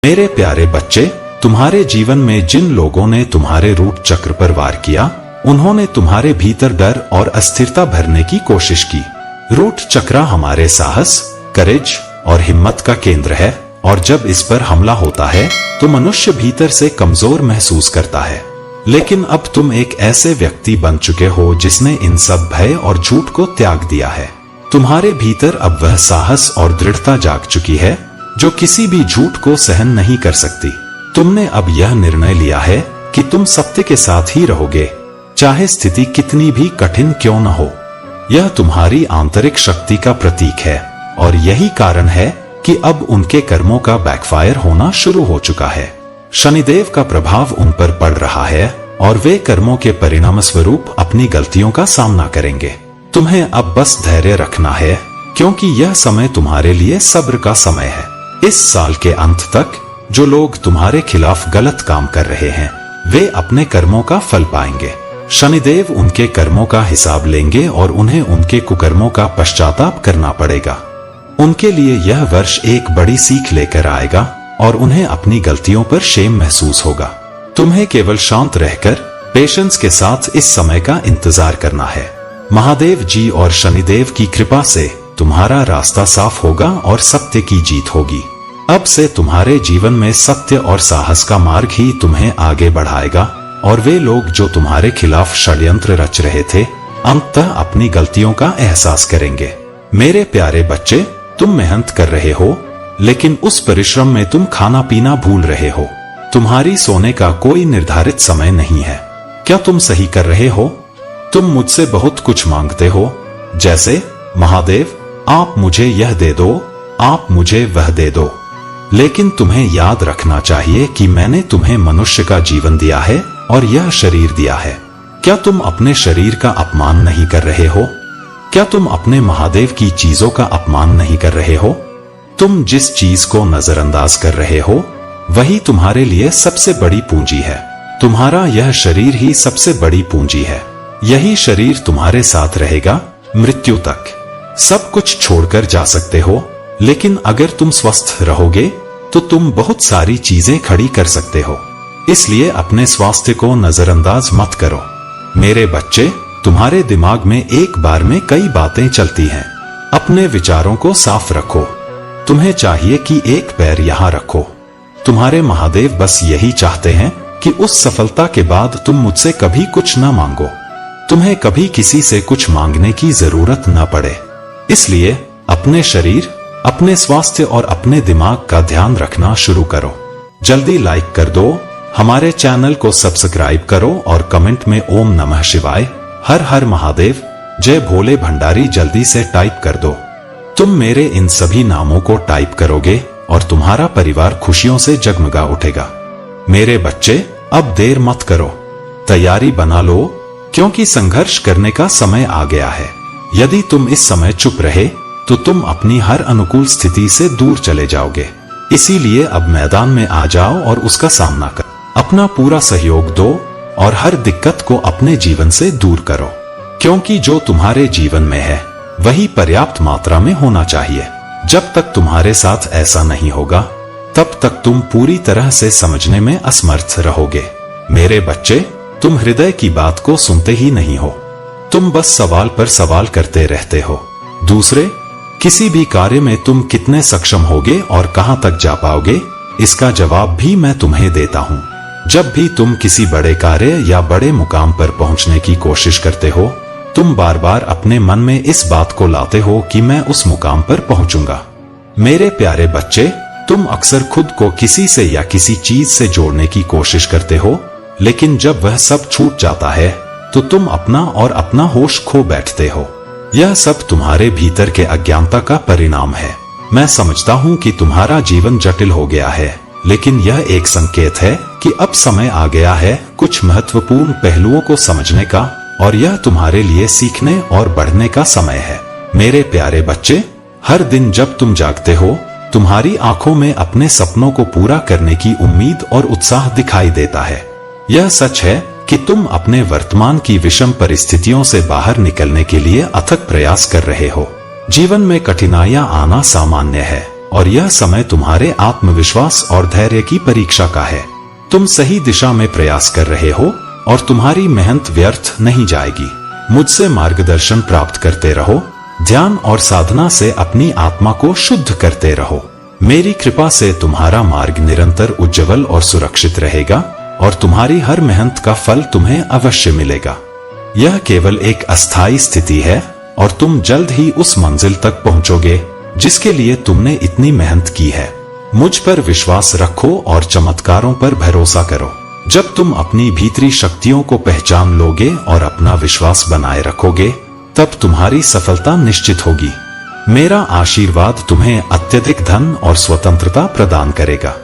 मेरे प्यारे बच्चे, तुम्हारे जीवन में जिन लोगों ने तुम्हारे रूट चक्र पर वार किया, उन्होंने तुम्हारे भीतर डर और अस्थिरता भरने की कोशिश की। रूट चक्र हमारे साहस, करेज और हिम्मत का केंद्र है, और जब इस पर हमला होता है तो मनुष्य भीतर से कमजोर महसूस करता है। लेकिन अब तुम एक ऐसे व्यक्ति बन चुके हो जिसने इन सब भय और झूठ को त्याग दिया है। तुम्हारे भीतर अब वह साहस और दृढ़ता जाग चुकी है जो किसी भी झूठ को सहन नहीं कर सकती। तुमने अब यह निर्णय लिया है कि तुम सत्य के साथ ही रहोगे, चाहे स्थिति कितनी भी कठिन क्यों न हो। यह तुम्हारी आंतरिक शक्ति का प्रतीक है, और यही कारण है कि अब उनके कर्मों का बैकफायर होना शुरू हो चुका है। शनिदेव का प्रभाव उन पर पड़ रहा है और वे कर्मों के परिणाम स्वरूप अपनी गलतियों का सामना करेंगे। तुम्हें अब बस धैर्य रखना है, क्योंकि यह समय तुम्हारे लिए सब्र का समय है। इस साल के अंत तक जो लोग तुम्हारे खिलाफ गलत काम कर रहे हैं, वे अपने कर्मों का फल पाएंगे। शनिदेव उनके कर्मों का हिसाब लेंगे और उन्हें उनके कुकर्मों का पश्चाताप करना पड़ेगा। उनके लिए यह वर्ष एक बड़ी सीख लेकर आएगा और उन्हें अपनी गलतियों पर शेम महसूस होगा। तुम्हें केवल शांत रहकर पेशेंस के साथ इस समय का इंतजार करना है। महादेव जी और शनिदेव की कृपा से तुम्हारा रास्ता साफ होगा और सत्य की जीत होगी। अब से तुम्हारे जीवन में सत्य और साहस का मार्ग ही तुम्हें आगे बढ़ाएगा, और वे लोग जो तुम्हारे खिलाफ षड्यंत्र रच रहे थे, अंततः अपनी गलतियों का एहसास करेंगे। मेरे प्यारे बच्चे, तुम मेहनत कर रहे हो, लेकिन उस परिश्रम में तुम खाना पीना भूल रहे हो। तुम्हारी सोने का कोई निर्धारित समय नहीं है। क्या तुम सही कर रहे हो? तुम मुझसे बहुत कुछ मांगते हो, जैसे महादेव आप मुझे यह दे दो, आप मुझे वह दे दो। लेकिन तुम्हें याद रखना चाहिए कि मैंने तुम्हें मनुष्य का जीवन दिया है और यह शरीर दिया है। क्या तुम अपने शरीर का अपमान नहीं कर रहे हो? क्या तुम अपने महादेव की चीजों का अपमान नहीं कर रहे हो? तुम जिस चीज को नजरअंदाज कर रहे हो, वही तुम्हारे लिए सबसे बड़ी पूंजी है। तुम्हारा यह शरीर ही सबसे बड़ी पूंजी है। यही शरीर तुम्हारे साथ रहेगा मृत्यु तक। सब कुछ छोड़कर जा सकते हो, लेकिन अगर तुम स्वस्थ रहोगे तो तुम बहुत सारी चीजें खड़ी कर सकते हो। इसलिए अपने स्वास्थ्य को नजरअंदाज मत करो। मेरे बच्चे, तुम्हारे दिमाग में एक बार में कई बातें चलती हैं। अपने विचारों को साफ रखो। तुम्हें चाहिए कि एक पैर यहाँ रखो। तुम्हारे महादेव बस यही चाहते हैं कि उस सफलता के बाद तुम मुझसे कभी कुछ न मांगो। तुम्हें कभी किसी से कुछ मांगने की जरूरत न पड़े। इसलिए अपने शरीर, अपने स्वास्थ्य और अपने दिमाग का ध्यान रखना शुरू करो। जल्दी लाइक कर दो, हमारे चैनल को सब्सक्राइब करो और कमेंट में ओम नमः शिवाय, हर हर महादेव, जय भोले भंडारी जल्दी से टाइप कर दो। तुम मेरे इन सभी नामों को टाइप करोगे और तुम्हारा परिवार खुशियों से जगमगा उठेगा। मेरे बच्चे, अब देर मत करो, तैयारी बना लो, क्योंकि संघर्ष करने का समय आ गया है। यदि तुम इस समय चुप रहे तो तुम अपनी हर अनुकूल स्थिति से दूर चले जाओगे। इसीलिए अब मैदान में आ जाओ और उसका सामना कर अपना पूरा सहयोग दो और हर दिक्कत को अपने जीवन से दूर करो, क्योंकि जो तुम्हारे जीवन में है वही पर्याप्त मात्रा में होना चाहिए। जब तक तुम्हारे साथ ऐसा नहीं होगा, तब तक तुम पूरी तरह से समझने में असमर्थ रहोगे। मेरे बच्चे, तुम हृदय की बात को सुनते ही नहीं हो। तुम बस सवाल पर सवाल करते रहते हो। दूसरे किसी भी कार्य में तुम कितने सक्षम होगे और कहां तक जा पाओगे, इसका जवाब भी मैं तुम्हें देता हूं। जब भी तुम किसी बड़े कार्य या बड़े मुकाम पर पहुंचने की कोशिश करते हो, तुम बार बार अपने मन में इस बात को लाते हो कि मैं उस मुकाम पर पहुंचूंगा। मेरे प्यारे बच्चे, तुम अक्सर खुद को किसी से या किसी चीज से जोड़ने की कोशिश करते हो, लेकिन जब वह सब छूट जाता है तो तुम अपना और अपना होश खो बैठते हो। यह सब तुम्हारे भीतर के अज्ञानता का परिणाम है। मैं समझता हूँ कि तुम्हारा जीवन जटिल हो गया है, लेकिन यह एक संकेत है कि अब समय आ गया है कुछ महत्वपूर्ण पहलुओं को समझने का, और यह तुम्हारे लिए सीखने और बढ़ने का समय है। मेरे प्यारे बच्चे, हर दिन जब तुम जागते हो, तुम्हारी आंखों में अपने सपनों को पूरा करने की उम्मीद और उत्साह दिखाई देता है। यह सच है कि तुम अपने वर्तमान की विषम परिस्थितियों से बाहर निकलने के लिए अथक प्रयास कर रहे हो। जीवन में कठिनाइयां आना सामान्य है, और यह समय तुम्हारे आत्मविश्वास और धैर्य की परीक्षा का है। तुम सही दिशा में प्रयास कर रहे हो और तुम्हारी मेहनत व्यर्थ नहीं जाएगी। मुझसे मार्गदर्शन प्राप्त करते रहो, ध्यान और साधना से अपनी आत्मा को शुद्ध करते रहो। मेरी कृपा से तुम्हारा मार्ग निरंतर उज्जवल और सुरक्षित रहेगा और तुम्हारी हर मेहनत का फल तुम्हें अवश्य मिलेगा। यह केवल एक अस्थायी स्थिति है और तुम जल्द ही उस मंजिल तक पहुंचोगे जिसके लिए तुमने इतनी मेहनत की है। मुझ पर विश्वास रखो और चमत्कारों पर भरोसा करो। जब तुम अपनी भीतरी शक्तियों को पहचान लोगे और अपना विश्वास बनाए रखोगे, तब तुम्हारी सफलता निश्चित होगी। मेरा आशीर्वाद तुम्हें अत्यधिक धन और स्वतंत्रता प्रदान करेगा।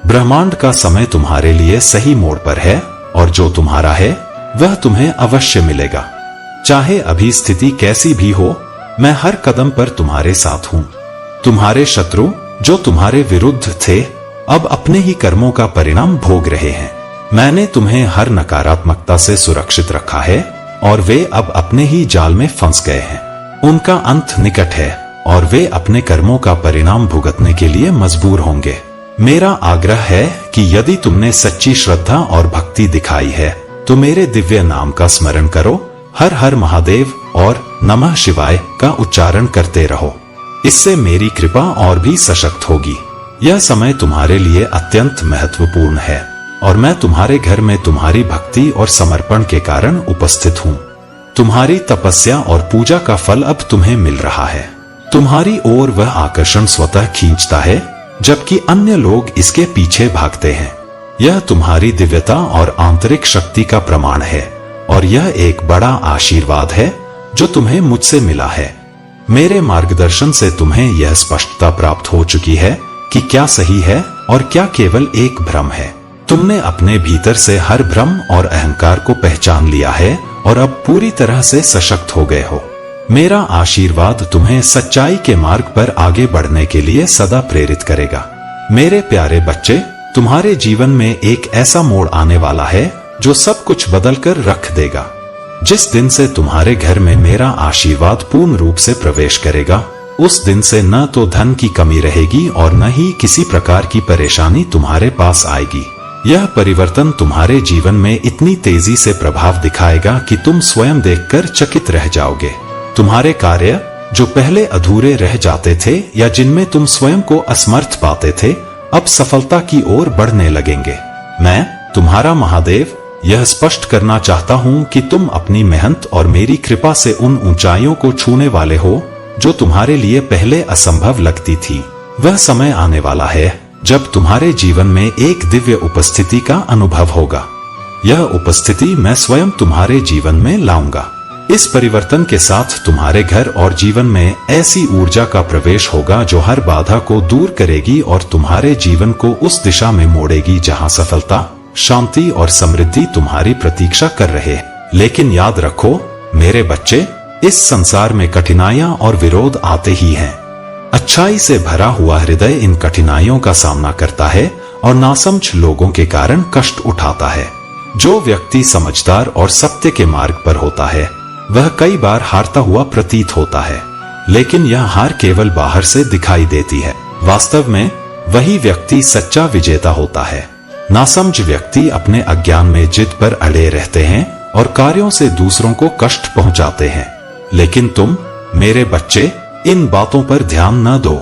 ब्रह्मांड का समय तुम्हारे लिए सही मोड़ पर है और जो तुम्हारा है वह तुम्हें अवश्य मिलेगा। चाहे अभी स्थिति कैसी भी हो, मैं हर कदम पर तुम्हारे साथ हूँ। तुम्हारे शत्रु जो तुम्हारे विरुद्ध थे, अब अपने ही कर्मों का परिणाम भोग रहे हैं। मैंने तुम्हें हर नकारात्मकता से सुरक्षित रखा है और वे अब अपने ही जाल में फंस गए हैं। उनका अंत निकट है और वे अपने कर्मों का परिणाम भुगतने के लिए मजबूर होंगे। मेरा आग्रह है कि यदि तुमने सच्ची श्रद्धा और भक्ति दिखाई है तो मेरे दिव्य नाम का स्मरण करो, हर हर महादेव और नमः शिवाय का उच्चारण करते रहो। इससे मेरी कृपा और भी सशक्त होगी। यह समय तुम्हारे लिए अत्यंत महत्वपूर्ण है और मैं तुम्हारे घर में तुम्हारी भक्ति और समर्पण के कारण उपस्थित हूँ। तुम्हारी तपस्या और पूजा का फल अब तुम्हें मिल रहा है। तुम्हारी ओर वह आकर्षण स्वतः खींचता है, जबकि अन्य लोग इसके पीछे भागते हैं। यह तुम्हारी दिव्यता और आंतरिक शक्ति का प्रमाण है और यह एक बड़ा आशीर्वाद है जो तुम्हें मुझसे मिला है। मेरे मार्गदर्शन से तुम्हें यह स्पष्टता प्राप्त हो चुकी है कि क्या सही है और क्या केवल एक भ्रम है। तुमने अपने भीतर से हर भ्रम और अहंकार को पहचान लिया है और अब पूरी तरह से सशक्त हो गए हो। मेरा आशीर्वाद तुम्हें सच्चाई के मार्ग पर आगे बढ़ने के लिए सदा प्रेरित करेगा। मेरे प्यारे बच्चे, तुम्हारे जीवन में एक ऐसा मोड़ आने वाला है जो सब कुछ बदल कर रख देगा। जिस दिन से तुम्हारे घर में मेरा आशीर्वाद पूर्ण रूप से प्रवेश करेगा, उस दिन से न तो धन की कमी रहेगी और न ही किसी प्रकार की परेशानी तुम्हारे पास आएगी। यह परिवर्तन तुम्हारे जीवन में इतनी तेजी से प्रभाव दिखाएगा कि तुम स्वयं देखकर चकित रह जाओगे। तुम्हारे कार्य जो पहले अधूरे रह जाते थे या जिनमें तुम स्वयं को असमर्थ पाते थे, अब सफलता की ओर बढ़ने लगेंगे। मैं तुम्हारा महादेव यह स्पष्ट करना चाहता हूँ कि तुम अपनी मेहनत और मेरी कृपा से उन ऊंचाइयों को छूने वाले हो जो तुम्हारे लिए पहले असंभव लगती थी। वह समय आने वाला है जब तुम्हारे जीवन में एक दिव्य उपस्थिति का अनुभव होगा। यह उपस्थिति मैं स्वयं तुम्हारे जीवन में लाऊंगा। इस परिवर्तन के साथ तुम्हारे घर और जीवन में ऐसी ऊर्जा का प्रवेश होगा जो हर बाधा को दूर करेगी और तुम्हारे जीवन को उस दिशा में मोड़ेगी जहां सफलता, शांति और समृद्धि तुम्हारी प्रतीक्षा कर रहे हैं। लेकिन याद रखो मेरे बच्चे, इस संसार में कठिनाइयां और विरोध आते ही हैं। अच्छाई से भरा हुआ हृदय इन कठिनाइयों का सामना करता है और नासमझ लोगों के कारण कष्ट उठाता है। जो व्यक्ति समझदार और सत्य के मार्ग पर होता है वह कई बार हारता हुआ प्रतीत होता है, लेकिन यह हार केवल बाहर से दिखाई देती है। वास्तव में वही व्यक्ति सच्चा विजेता होता है। नासमझ व्यक्ति अपने अज्ञान में जिद पर अड़े रहते हैं और कार्यों से दूसरों को कष्ट पहुंचाते हैं। लेकिन तुम मेरे बच्चे इन बातों पर ध्यान न दो।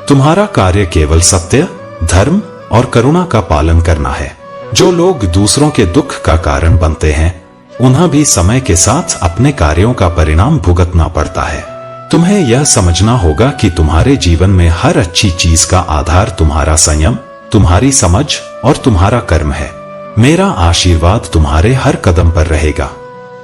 तुम्हारा कार्य केवल सत्य, धर्म और करुणा का पालन करना है। जो लोग दूसरों के दुख का कारण बनते हैं, उन्हें भी समय के साथ अपने कार्यों का परिणाम भुगतना पड़ता है। तुम्हें यह समझना होगा कि तुम्हारे जीवन में हर अच्छी चीज का आधार तुम्हारा संयम, तुम्हारी समझ और तुम्हारा कर्म है। मेरा आशीर्वाद तुम्हारे हर कदम पर रहेगा।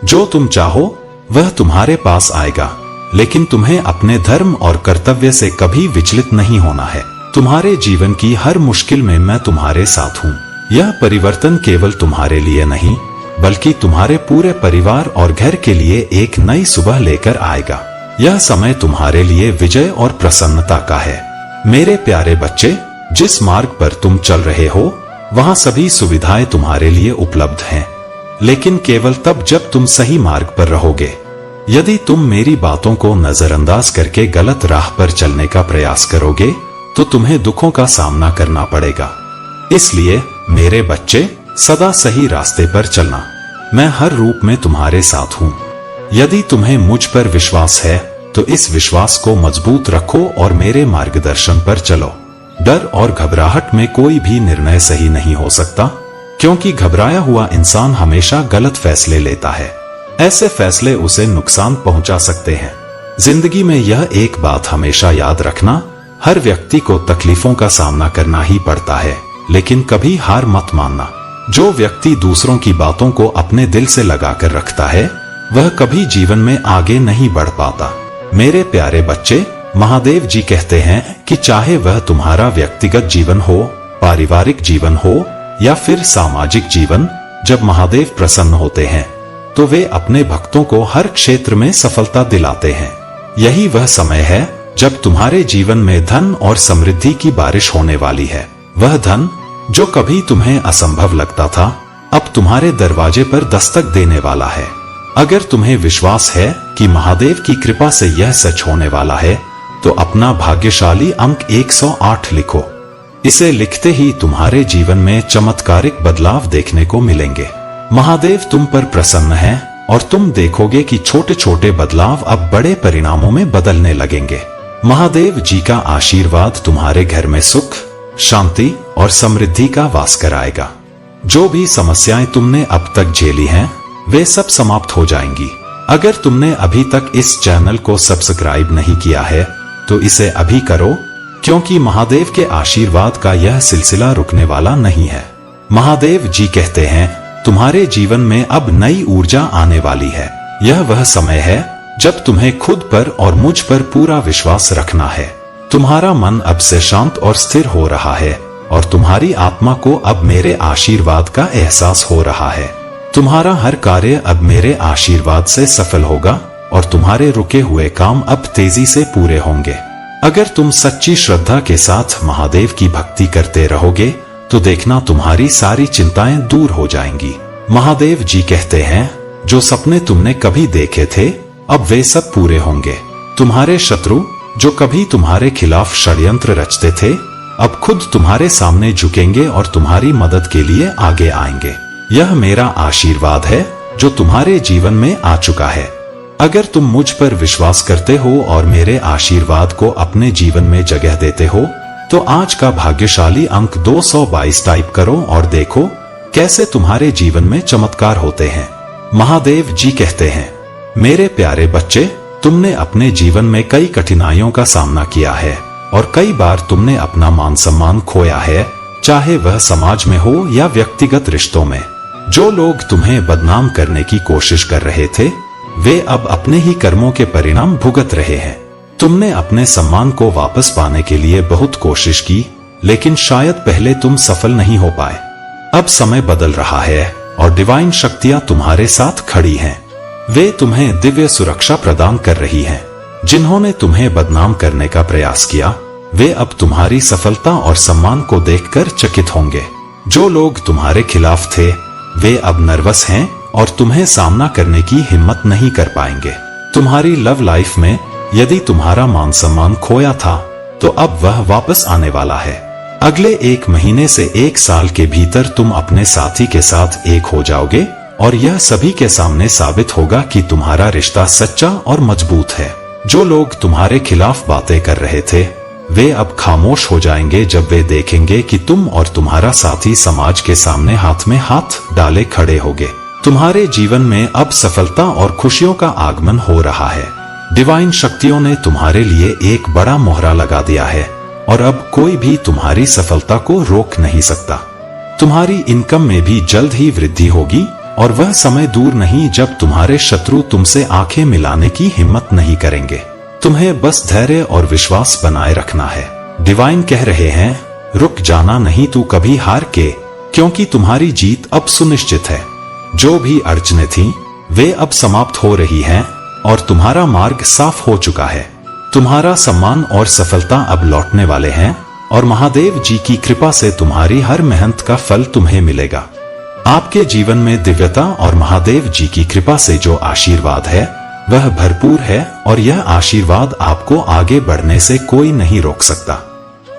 जो तुम चाहो वह तुम्हारे पास आएगा, लेकिन तुम्हें अपने धर्म और कर्तव्य से कभी विचलित नहीं होना है। तुम्हारे जीवन की हर मुश्किल में मैं तुम्हारे साथ हूँ। यह परिवर्तन केवल तुम्हारे लिए नहीं, बल्कि तुम्हारे पूरे परिवार और घर के लिए एक नई सुबह लेकर आएगा। यह समय तुम्हारे लिए विजय और प्रसन्नता का है। मेरे प्यारे बच्चे, जिस मार्ग पर तुम चल रहे हो वहाँ सभी सुविधाएं तुम्हारे लिए उपलब्ध हैं, लेकिन केवल तब जब तुम सही मार्ग पर रहोगे। यदि तुम मेरी बातों को नजरअंदाज करके गलत राह पर चलने का प्रयास करोगे तो तुम्हें दुखों का सामना करना पड़ेगा। इसलिए मेरे बच्चे, सदा सही रास्ते पर चलना। मैं हर रूप में तुम्हारे साथ हूँ। यदि तुम्हें मुझ पर विश्वास है तो इस विश्वास को मजबूत रखो और मेरे मार्गदर्शन पर चलो। डर और घबराहट में कोई भी निर्णय सही नहीं हो सकता, क्योंकि घबराया हुआ इंसान हमेशा गलत फैसले लेता है। ऐसे फैसले उसे नुकसान पहुंचा सकते हैं। जिंदगी में यह एक बात हमेशा याद रखना, हर व्यक्ति को तकलीफों का सामना करना ही पड़ता है, लेकिन कभी हार मत मानना। जो व्यक्ति दूसरों की बातों को अपने दिल से लगाकर रखता है, वह कभी जीवन में आगे नहीं बढ़ पाता। मेरे प्यारे बच्चे, महादेव जी कहते हैं कि चाहे वह तुम्हारा व्यक्तिगत जीवन हो, पारिवारिक जीवन हो या फिर सामाजिक जीवन, जब महादेव प्रसन्न होते हैं तो वे अपने भक्तों को हर क्षेत्र में सफलता दिलाते हैं। यही वह समय है जब तुम्हारे जीवन में धन और समृद्धि की बारिश होने वाली है। वह धन जो कभी तुम्हें असंभव लगता था, अब तुम्हारे दरवाजे पर दस्तक देने वाला है। अगर तुम्हें विश्वास है कि महादेव की कृपा से यह सच होने वाला है, तो अपना भाग्यशाली अंक 108 लिखो। इसे लिखते ही तुम्हारे जीवन में चमत्कारिक बदलाव देखने को मिलेंगे। महादेव तुम पर प्रसन्न है और तुम देखोगे कि छोटे छोटे बदलाव अब बड़े परिणामों में बदलने लगेंगे। महादेव जी का आशीर्वाद तुम्हारे घर में सुख, शांति और समृद्धि का वास कराएगा। जो भी समस्याएं तुमने अब तक झेली हैं, वे सब समाप्त हो जाएंगी। अगर तुमने अभी तक इस चैनल को सब्सक्राइब नहीं किया है तो इसे अभी करो, क्योंकि महादेव के आशीर्वाद का यह सिलसिला रुकने वाला नहीं है। महादेव जी कहते हैं, तुम्हारे जीवन में अब नई ऊर्जा आने वाली है। यह वह समय है जब तुम्हें खुद पर और मुझ पर पूरा विश्वास रखना है। तुम्हारा मन अब से शांत और स्थिर हो रहा है और तुम्हारी आत्मा को अब मेरे आशीर्वाद का एहसास हो रहा है। तुम्हारा हर कार्य अब मेरे आशीर्वाद से सफल होगा और तुम्हारे रुके हुए काम अब तेजी से पूरे होंगे। अगर तुम सच्ची श्रद्धा के साथ महादेव की भक्ति करते रहोगे तो देखना तुम्हारी सारी चिंताएं दूर हो जाएंगी। महादेव जी कहते हैं, जो सपने तुमने कभी देखे थे अब वे सब पूरे होंगे। तुम्हारे शत्रु जो कभी तुम्हारे खिलाफ षड्यंत्र रचते थे, अब खुद तुम्हारे सामने झुकेंगे और तुम्हारी मदद के लिए आगे आएंगे। यह मेरा आशीर्वाद है जो तुम्हारे जीवन में आ चुका है। अगर तुम मुझ पर विश्वास करते हो और मेरे आशीर्वाद को अपने जीवन में जगह देते हो, तो आज का भाग्यशाली अंक 222 टाइप करो और देखो कैसे तुम्हारे जीवन में चमत्कार होते हैं। महादेव जी कहते हैं, मेरे प्यारे बच्चे, तुमने अपने जीवन में कई कठिनाइयों का सामना किया है और कई बार तुमने अपना मान सम्मान खोया है, चाहे वह समाज में हो या व्यक्तिगत रिश्तों में। जो लोग तुम्हें बदनाम करने की कोशिश कर रहे थे, वे अब अपने ही कर्मों के परिणाम भुगत रहे हैं। तुमने अपने सम्मान को वापस पाने के लिए बहुत कोशिश की, लेकिन शायद पहले तुम सफल नहीं हो पाए। अब समय बदल रहा है और डिवाइन शक्तियां तुम्हारे साथ खड़ी हैं। वे तुम्हें दिव्य सुरक्षा प्रदान कर रही हैं। जिन्होंने तुम्हें बदनाम करने का प्रयास किया, वे अब तुम्हारी सफलता और सम्मान को देखकर चकित होंगे। जो लोग तुम्हारे खिलाफ थे, वे अब नर्वस हैं और तुम्हें सामना करने की हिम्मत नहीं कर पाएंगे। तुम्हारी लव लाइफ में यदि तुम्हारा मान सम्मान खोया था, तो अब वह वापस आने वाला है। अगले 1 महीने से 1 साल के भीतर तुम अपने साथी के साथ एक हो जाओगे और यह सभी के सामने साबित होगा कि तुम्हारा रिश्ता सच्चा और मजबूत है। जो लोग तुम्हारे खिलाफ बातें कर रहे थे, वे अब खामोश हो जाएंगे जब वे देखेंगे कि तुम और तुम्हारा साथी समाज के सामने हाथ में हाथ डाले खड़े होगे। तुम्हारे जीवन में अब सफलता और खुशियों का आगमन हो रहा है। डिवाइन शक्तियों ने तुम्हारे लिए एक बड़ा मोहरा लगा दिया है और अब कोई भी तुम्हारी सफलता को रोक नहीं सकता। तुम्हारी इनकम में भी जल्द ही वृद्धि होगी और वह समय दूर नहीं जब तुम्हारे शत्रु तुमसे आंखें मिलाने की हिम्मत नहीं करेंगे। तुम्हें बस धैर्य और विश्वास बनाए रखना है। डिवाइन कह रहे हैं, रुक जाना नहीं तू कभी हार के, क्योंकि तुम्हारी जीत अब सुनिश्चित है। जो भी अड़चनें थीं, वे अब समाप्त हो रही हैं और तुम्हारा मार्ग साफ हो चुका है। तुम्हारा सम्मान और सफलता अब लौटने वाले हैं और महादेव जी की कृपा से तुम्हारी हर मेहनत का फल तुम्हें मिलेगा। आपके जीवन में दिव्यता और महादेव जी की कृपा से जो आशीर्वाद है, वह भरपूर है और यह आशीर्वाद आपको आगे बढ़ने से कोई नहीं रोक सकता।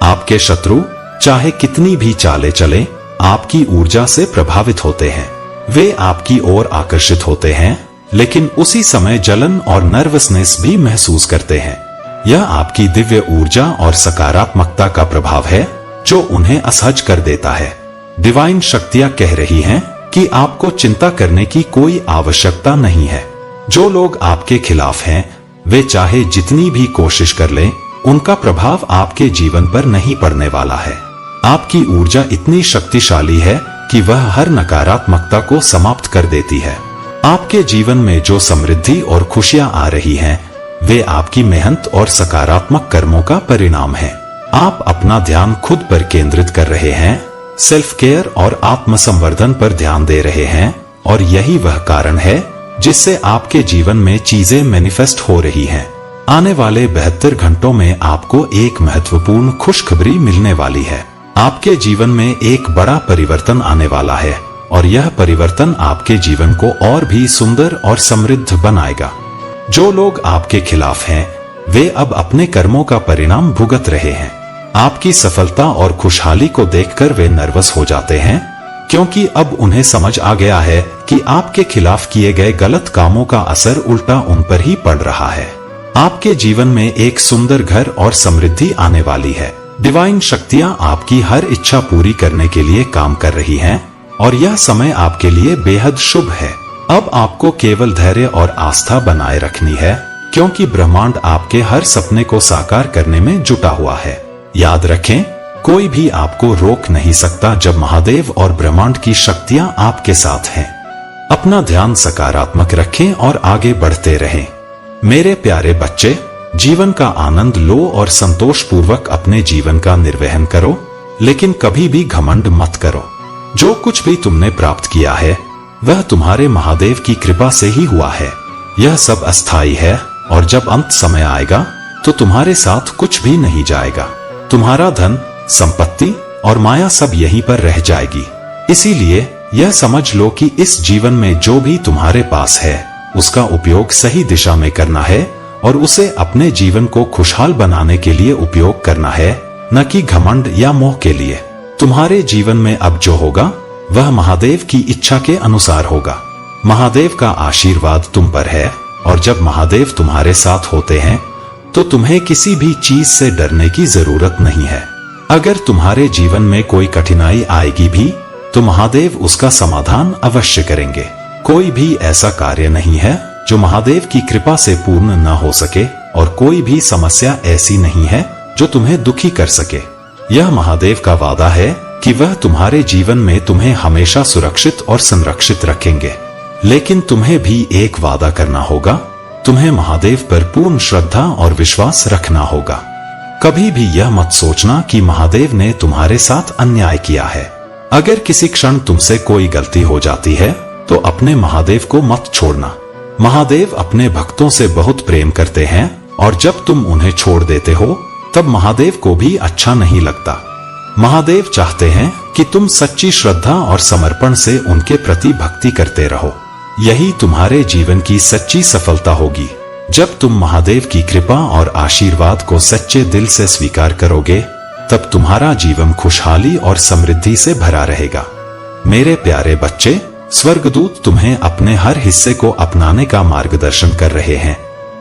आपके शत्रु चाहे कितनी भी चालें चले, आपकी ऊर्जा से प्रभावित होते हैं। वे आपकी ओर आकर्षित होते हैं, लेकिन उसी समय जलन और नर्वसनेस भी महसूस करते हैं। यह आपकी दिव्य ऊर्जा और सकारात्मकता का प्रभाव है जो उन्हें असहज कर देता है। डिवाइन शक्तियां कह रही हैं कि आपको चिंता करने की कोई आवश्यकता नहीं है। जो लोग आपके खिलाफ हैं, वे चाहे जितनी भी कोशिश कर लें, उनका प्रभाव आपके जीवन पर नहीं पड़ने वाला है। आपकी ऊर्जा इतनी शक्तिशाली है कि वह हर नकारात्मकता को समाप्त कर देती है। आपके जीवन में जो समृद्धि और खुशियां आ रही हैं, वे आपकी मेहनत और सकारात्मक कर्मों का परिणाम है। आप अपना ध्यान खुद पर केंद्रित कर रहे हैं, सेल्फ केयर और आत्मसंवर्धन पर ध्यान दे रहे हैं, और यही वह कारण है जिससे आपके जीवन में चीजें मैनिफेस्ट हो रही हैं। आने वाले 72 घंटों में आपको एक महत्वपूर्ण खुशखबरी मिलने वाली है। आपके जीवन में एक बड़ा परिवर्तन आने वाला है, और यह परिवर्तन आपके जीवन को और भी सुंदर और समृद्ध बनाएगा। जो लोग आपके खिलाफ हैं, वे अब अपने कर्मों का परिणाम भुगत रहे हैं। आपकी सफलता और खुशहाली को देखकर वे नर्वस हो जाते हैं, क्योंकि अब उन्हें समझ आ गया है कि आपके खिलाफ किए गए गलत कामों का असर उल्टा उन पर ही पड़ रहा है। आपके जीवन में एक सुंदर घर और समृद्धि आने वाली है। डिवाइन शक्तियां आपकी हर इच्छा पूरी करने के लिए काम कर रही हैं, और यह समय आपके लिए बेहद शुभ है। अब आपको केवल धैर्य और आस्था बनाए रखनी है, क्योंकि ब्रह्मांड आपके हर सपने को साकार करने में जुटा हुआ है। याद रखें, कोई भी आपको रोक नहीं सकता जब महादेव और ब्रह्मांड की शक्तियां आपके साथ हैं। अपना ध्यान सकारात्मक रखें और आगे बढ़ते रहें। मेरे प्यारे बच्चे, जीवन का आनंद लो और संतोष पूर्वक अपने जीवन का निर्वहन करो, लेकिन कभी भी घमंड मत करो। जो कुछ भी तुमने प्राप्त किया है, वह तुम्हारे महादेव की कृपा से ही हुआ है। यह सब अस्थायी है, और जब अंत समय आएगा तो तुम्हारे साथ कुछ भी नहीं जाएगा। तुम्हारा धन, संपत्ति और माया सब यहीं पर रह जाएगी। इसीलिए यह समझ लो कि इस जीवन में जो भी तुम्हारे पास है, उसका उपयोग सही दिशा में करना है, और उसे अपने जीवन को खुशहाल बनाने के लिए उपयोग करना है, न कि घमंड या मोह के लिए। तुम्हारे जीवन में अब जो होगा, वह महादेव की इच्छा के अनुसार होगा। महादेव का आशीर्वाद तुम पर है, और जब महादेव तुम्हारे साथ होते हैं, तो तुम्हें किसी भी चीज से डरने की जरूरत नहीं है। अगर तुम्हारे जीवन में कोई कठिनाई आएगी भी, तो महादेव उसका समाधान अवश्य करेंगे। कोई भी ऐसा कार्य नहीं है जो महादेव की कृपा से पूर्ण न हो सके, और कोई भी समस्या ऐसी नहीं है जो तुम्हें दुखी कर सके। यह महादेव का वादा है कि वह तुम्हारे जीवन में तुम्हें हमेशा सुरक्षित और संरक्षित रखेंगे। लेकिन तुम्हें भी एक वादा करना होगा, तुम्हें महादेव पर पूर्ण श्रद्धा और विश्वास रखना होगा। कभी भी यह मत सोचना कि महादेव ने तुम्हारे साथ अन्याय किया है। अगर किसी क्षण तुमसे कोई गलती हो जाती है, तो अपने महादेव को मत छोड़ना। महादेव अपने भक्तों से बहुत प्रेम करते हैं, और जब तुम उन्हें छोड़ देते हो, तब महादेव को भी अच्छा नहीं लगता। महादेव चाहते हैं कि तुम सच्ची श्रद्धा और समर्पण से उनके प्रति भक्ति करते रहो। यही तुम्हारे जीवन की सच्ची सफलता होगी। जब तुम महादेव की कृपा और आशीर्वाद को सच्चे दिल से स्वीकार करोगे, तब तुम्हारा जीवन खुशहाली और समृद्धि से भरा रहेगा। मेरे प्यारे बच्चे, स्वर्गदूत तुम्हें अपने हर हिस्से को अपनाने का मार्गदर्शन कर रहे हैं,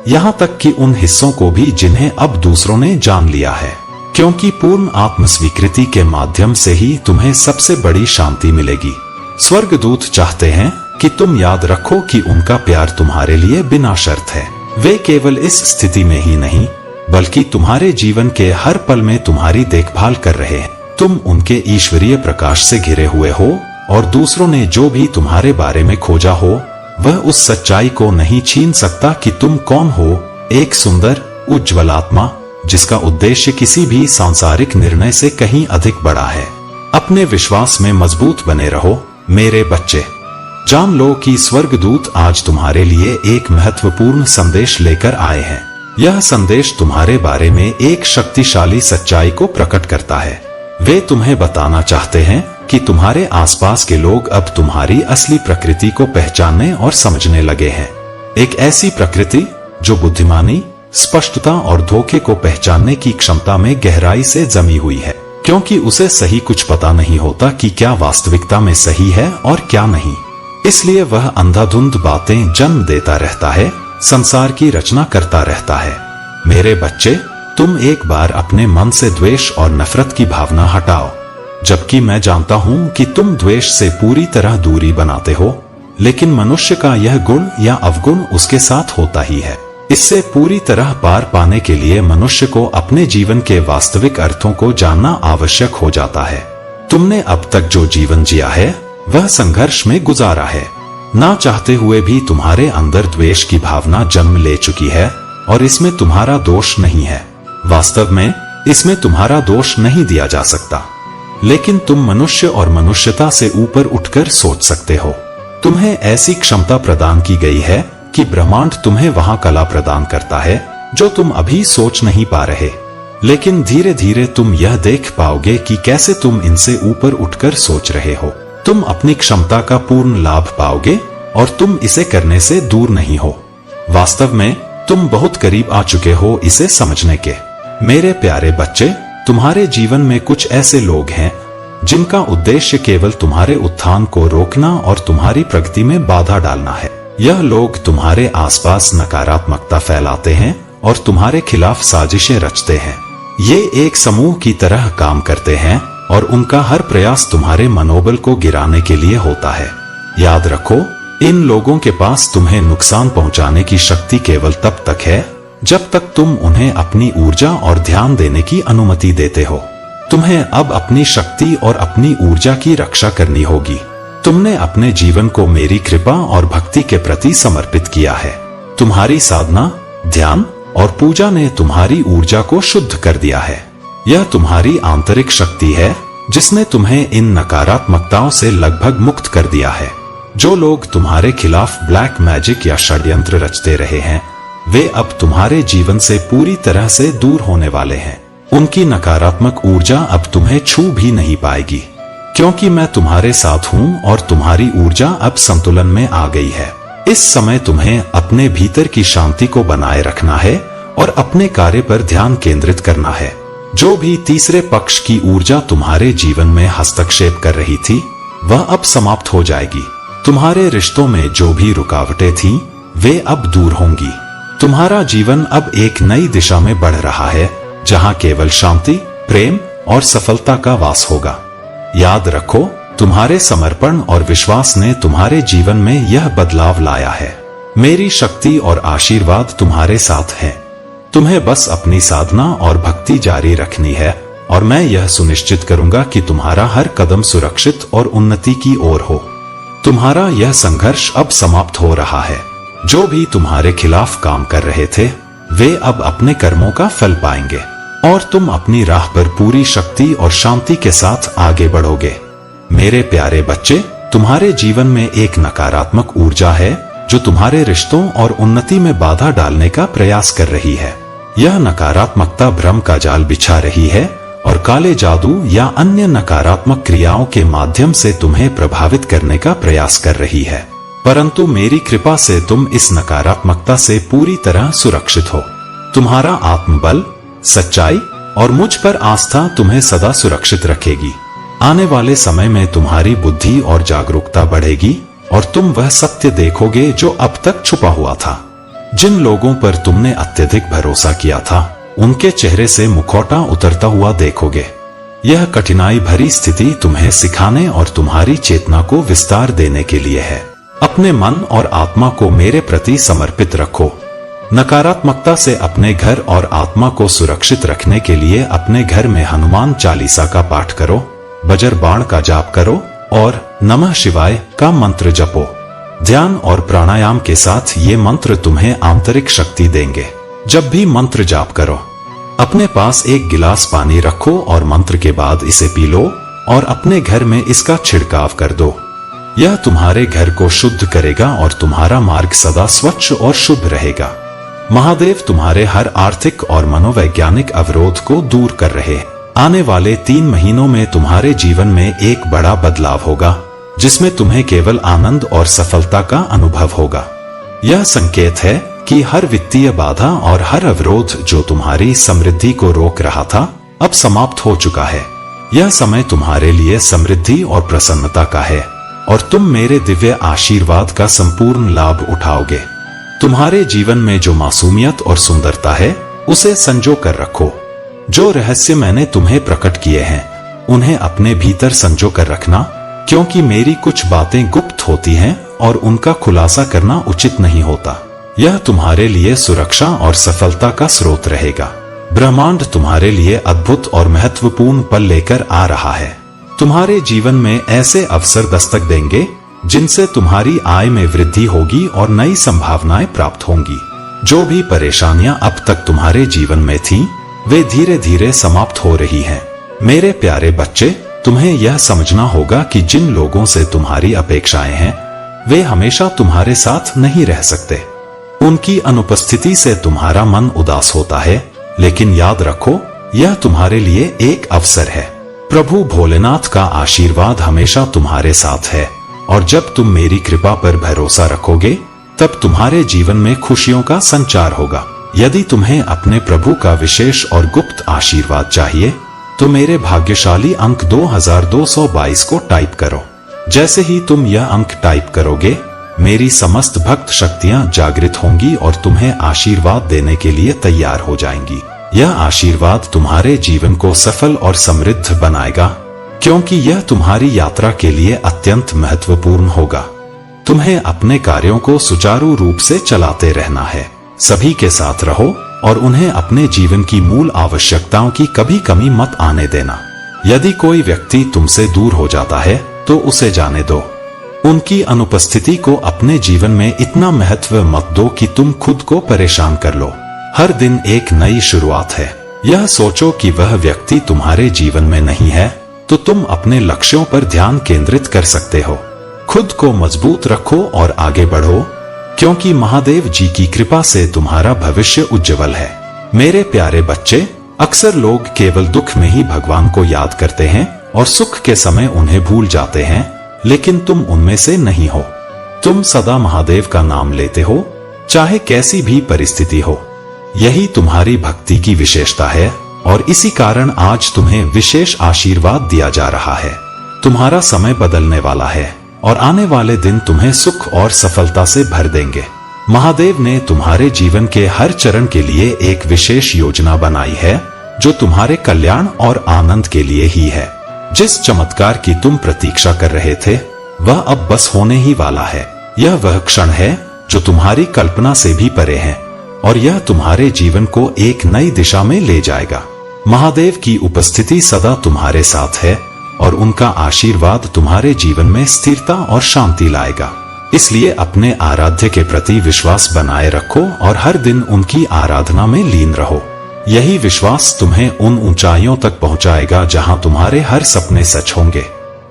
यहाँ तक कि उन हिस्सों को भी जिन्हें अब दूसरों ने जान लिया है, क्योंकि पूर्ण आत्म स्वीकृति के माध्यम से ही तुम्हें सबसे बड़ी शांति मिलेगी। स्वर्गदूत चाहते हैं कि तुम याद रखो कि उनका प्यार तुम्हारे लिए बिना शर्त है। वे केवल इस स्थिति में ही नहीं, बल्कि तुम्हारे जीवन के हर पल में तुम्हारी देखभाल कर रहे हैं। तुम उनके ईश्वरीय प्रकाश से घिरे हुए हो, और दूसरों ने जो भी तुम्हारे बारे में खोजा हो, वह उस सच्चाई को नहीं छीन सकता कि तुम कौन हो। एक सुंदर, उज्ज्वल आत्मा, जिसका उद्देश्य किसी भी सांसारिक निर्णय से कहीं अधिक बड़ा है। अपने विश्वास में मजबूत बने रहो मेरे बच्चे। जान लो कि स्वर्गदूत आज तुम्हारे लिए एक महत्वपूर्ण संदेश लेकर आए हैं। यह संदेश तुम्हारे बारे में एक शक्तिशाली सच्चाई को प्रकट करता है। वे तुम्हें बताना चाहते हैं कि तुम्हारे आसपास के लोग अब तुम्हारी असली प्रकृति को पहचानने और समझने लगे हैं। एक ऐसी प्रकृति जो बुद्धिमानी, स्पष्टता और धोखे को पहचानने की क्षमता में गहराई से जमी हुई है, क्योंकि उसे सही कुछ पता नहीं होता कि क्या वास्तविकता में सही है और क्या नहीं। इसलिए वह अंधाधुंध बातें जन्म देता रहता है, संसार की रचना करता रहता है। मेरे बच्चे, तुम एक बार अपने मन से द्वेष और नफरत की भावना हटाओ। जबकि मैं जानता हूं कि तुम द्वेष से पूरी तरह दूरी बनाते हो, लेकिन मनुष्य का यह गुण या अवगुण उसके साथ होता ही है। इससे पूरी तरह पार पाने के लिए मनुष्य को अपने जीवन के वास्तविक अर्थों को जानना आवश्यक हो जाता है। तुमने अब तक जो जीवन जिया है वह संघर्ष में गुजारा है। ना चाहते हुए भी तुम्हारे अंदर द्वेष की भावना जन्म ले चुकी है और इसमें तुम्हारा दोष नहीं है। वास्तव में इसमें तुम्हारा दोष नहीं दिया जा सकता, लेकिन तुम मनुष्य और मनुष्यता से ऊपर उठकर सोच सकते हो। तुम्हें ऐसी क्षमता प्रदान की गई है कि ब्रह्मांड तुम्हें वहां कला प्रदान करता है जो तुम अभी सोच नहीं पा रहे, लेकिन धीरे धीरे तुम यह देख पाओगे कि कैसे तुम इनसे ऊपर उठकर सोच रहे हो। तुम अपनी क्षमता का पूर्ण लाभ पाओगे और तुम इसे करने से दूर नहीं हो। वास्तव में तुम बहुत करीब आ चुके हो इसे समझने के। मेरे प्यारे बच्चे, तुम्हारे जीवन में कुछ ऐसे लोग हैं जिनका उद्देश्य केवल तुम्हारे उत्थान को रोकना और तुम्हारी प्रगति में बाधा डालना है। यह लोग तुम्हारे आसपास नकारात्मकता फैलाते हैं और तुम्हारे खिलाफ साजिशें रचते हैं। ये एक समूह की तरह काम करते हैं और उनका हर प्रयास तुम्हारे मनोबल को गिराने के लिए होता है। याद रखो, इन लोगों के पास तुम्हें नुकसान पहुंचाने की शक्ति केवल तब तक है जब तक तुम उन्हें अपनी ऊर्जा और ध्यान देने की अनुमति देते हो। तुम्हें अब अपनी शक्ति और अपनी ऊर्जा की रक्षा करनी होगी। तुमने अपने जीवन को मेरी कृपा और भक्ति के प्रति समर्पित किया है। तुम्हारी साधना, ध्यान और पूजा ने तुम्हारी ऊर्जा को शुद्ध कर दिया है। यह तुम्हारी आंतरिक शक्ति है जिसने तुम्हें इन नकारात्मकताओं से लगभग मुक्त कर दिया है। जो लोग तुम्हारे खिलाफ ब्लैक मैजिक या षड्यंत्र रचते रहे हैं, वे अब तुम्हारे जीवन से पूरी तरह से दूर होने वाले हैं। उनकी नकारात्मक ऊर्जा अब तुम्हें छू भी नहीं पाएगी, क्योंकि मैं तुम्हारे साथ हूं और तुम्हारी ऊर्जा अब संतुलन में आ गई है। इस समय तुम्हें अपने भीतर की शांति को बनाए रखना है और अपने कार्य पर ध्यान केंद्रित करना है। जो भी तीसरे पक्ष की ऊर्जा तुम्हारे जीवन में हस्तक्षेप कर रही थी, वह अब समाप्त हो जाएगी। तुम्हारे रिश्तों में जो भी रुकावटें थीं, वे अब दूर होंगी। तुम्हारा जीवन अब एक नई दिशा में बढ़ रहा है, जहां केवल शांति, प्रेम और सफलता का वास होगा। याद रखो, तुम्हारे समर्पण और विश्वास ने तुम्हारे जीवन में यह बदलाव लाया है। मेरी शक्ति और आशीर्वाद तुम्हारे साथ है। तुम्हें बस अपनी साधना और भक्ति जारी रखनी है और मैं यह सुनिश्चित करूंगा कि तुम्हारा हर कदम सुरक्षित और उन्नति की ओर हो। तुम्हारा यह संघर्ष अब समाप्त हो रहा है। जो भी तुम्हारे खिलाफ काम कर रहे थे, वे अब अपने कर्मों का फल पाएंगे और तुम अपनी राह पर पूरी शक्ति और शांति के साथ आगे बढ़ोगे। मेरे प्यारे बच्चे, तुम्हारे जीवन में एक नकारात्मक ऊर्जा है जो तुम्हारे रिश्तों और उन्नति में बाधा डालने का प्रयास कर रही है। यह नकारात्मकता भ्रम का जाल बिछा रही है और काले जादू या अन्य नकारात्मक क्रियाओं के माध्यम से तुम्हें प्रभावित करने का प्रयास कर रही है। परंतु मेरी कृपा से तुम इस नकारात्मकता से पूरी तरह सुरक्षित हो। तुम्हारा आत्मबल, सच्चाई और मुझ पर आस्था तुम्हें सदा सुरक्षित रखेगी। आने वाले समय में तुम्हारी बुद्धि और जागरूकता बढ़ेगी और तुम वह सत्य देखोगे जो अब तक छुपा हुआ था। जिन लोगों पर तुमने अत्यधिक भरोसा किया था, उनके चेहरे से मुखौटा उतरता हुआ देखोगे। यह कठिनाई भरी स्थिति तुम्हें सिखाने और तुम्हारी चेतना को विस्तार देने के लिए है। अपने मन और आत्मा को मेरे प्रति समर्पित रखो। नकारात्मकता से अपने घर और आत्मा को सुरक्षित रखने के लिए अपने घर में हनुमान चालीसा का पाठ करो, बजर बाण का जाप करो और नमः शिवाय का मंत्र जपो। ध्यान और प्राणायाम के साथ ये मंत्र तुम्हें आंतरिक शक्ति देंगे। जब भी मंत्र जाप करो, अपने पास एक गिलास पानी रखो और मंत्र के बाद इसे पी लो और अपने घर में इसका छिड़काव कर दो। यह तुम्हारे घर को शुद्ध करेगा और तुम्हारा मार्ग सदा स्वच्छ और शुभ रहेगा। महादेव तुम्हारे हर आर्थिक और मनोवैज्ञानिक अवरोध को दूर कर रहे हैं। आने वाले 3 महीनों में तुम्हारे जीवन में एक बड़ा बदलाव होगा, जिसमें तुम्हें केवल आनंद और सफलता का अनुभव होगा। यह संकेत है कि हर वित्तीय बाधा और हर अवरोध जो तुम्हारी समृद्धि को रोक रहा था, अब समाप्त हो चुका है। यह समय तुम्हारे लिए समृद्धि और प्रसन्नता का है और तुम मेरे दिव्य आशीर्वाद का संपूर्ण लाभ उठाओगे। तुम्हारे जीवन में जो मासूमियत और सुंदरता है, उसे संजो कर रखो। जो रहस्य मैंने तुम्हें प्रकट किए हैं, उन्हें अपने भीतर संजो कर रखना, क्योंकि मेरी कुछ बातें गुप्त होती हैं और उनका खुलासा करना उचित नहीं होता। यह तुम्हारे लिए सुरक्षा और सफलता का स्रोत रहेगा। ब्रह्मांड तुम्हारे लिए अद्भुत और महत्वपूर्ण पल लेकर आ रहा है। तुम्हारे जीवन में ऐसे अवसर दस्तक देंगे जिनसे तुम्हारी आय में वृद्धि होगी और नई संभावनाएं प्राप्त होंगी। जो भी परेशानियां अब तक तुम्हारे जीवन में थीं, वे धीरे धीरे समाप्त हो रही हैं। मेरे प्यारे बच्चे, तुम्हें यह समझना होगा कि जिन लोगों से तुम्हारी अपेक्षाएं हैं, वे हमेशा तुम्हारे साथ नहीं रह सकते। उनकी अनुपस्थिति से तुम्हारा मन उदास होता है, लेकिन याद रखो, यह तुम्हारे लिए एक अवसर है। प्रभु भोलेनाथ का आशीर्वाद हमेशा तुम्हारे साथ है और जब तुम मेरी कृपा पर भरोसा रखोगे, तब तुम्हारे जीवन में खुशियों का संचार होगा। यदि तुम्हें अपने प्रभु का विशेष और गुप्त आशीर्वाद चाहिए, तो मेरे भाग्यशाली अंक 2222 को टाइप करो। जैसे ही तुम यह अंक टाइप करोगे, मेरी समस्त भक्त शक्तियां जागृत होंगी और तुम्हें आशीर्वाद देने के लिए तैयार हो जाएंगी। यह आशीर्वाद तुम्हारे जीवन को सफल और समृद्ध बनाएगा, क्योंकि यह तुम्हारी यात्रा के लिए अत्यंत महत्वपूर्ण होगा। तुम्हें अपने कार्यों को सुचारू रूप से चलाते रहना है। सभी के साथ रहो और उन्हें अपने जीवन की मूल आवश्यकताओं की कभी कमी मत आने देना। यदि कोई व्यक्ति तुमसे दूर हो जाता है, तो उसे जाने दो। उनकी अनुपस्थिति को अपने जीवन में इतना महत्व मत दो कि तुम खुद को परेशान कर लो। हर दिन एक नई शुरुआत है। यह सोचो कि वह व्यक्ति तुम्हारे जीवन में नहीं है, तो तुम अपने लक्ष्यों पर ध्यान केंद्रित कर सकते हो। खुद को मजबूत रखो और आगे बढ़ो, क्योंकि महादेव जी की कृपा से तुम्हारा भविष्य उज्जवल है। मेरे प्यारे बच्चे, अक्सर लोग केवल दुख में ही भगवान को याद करते हैं और सुख के समय उन्हें भूल जाते हैं, लेकिन तुम उनमें से नहीं हो। तुम सदा महादेव का नाम लेते हो, चाहे कैसी भी परिस्थिति हो। यही तुम्हारी भक्ति की विशेषता है और इसी कारण आज तुम्हें विशेष आशीर्वाद दिया जा रहा है। तुम्हारा समय बदलने वाला है और आने वाले दिन तुम्हें सुख और सफलता से भर देंगे। महादेव ने तुम्हारे जीवन के हर चरण के लिए एक विशेष योजना बनाई है, जो तुम्हारे कल्याण और आनंद के लिए ही है। जिस चमत्कार की तुम प्रतीक्षा कर रहे थे, वह अब बस होने ही वाला है। यह वह क्षण है जो तुम्हारी कल्पना से भी परे है और यह तुम्हारे जीवन को एक नई दिशा में ले जाएगा। महादेव की उपस्थिति सदा तुम्हारे साथ है और उनका आशीर्वाद तुम्हारे जीवन में स्थिरता और शांति लाएगा। इसलिए अपने आराध्य के प्रति विश्वास बनाए रखो और हर दिन उनकी आराधना में लीन रहो। यही विश्वास तुम्हें उन ऊंचाइयों तक पहुंचाएगा जहां तुम्हारे हर सपने सच होंगे।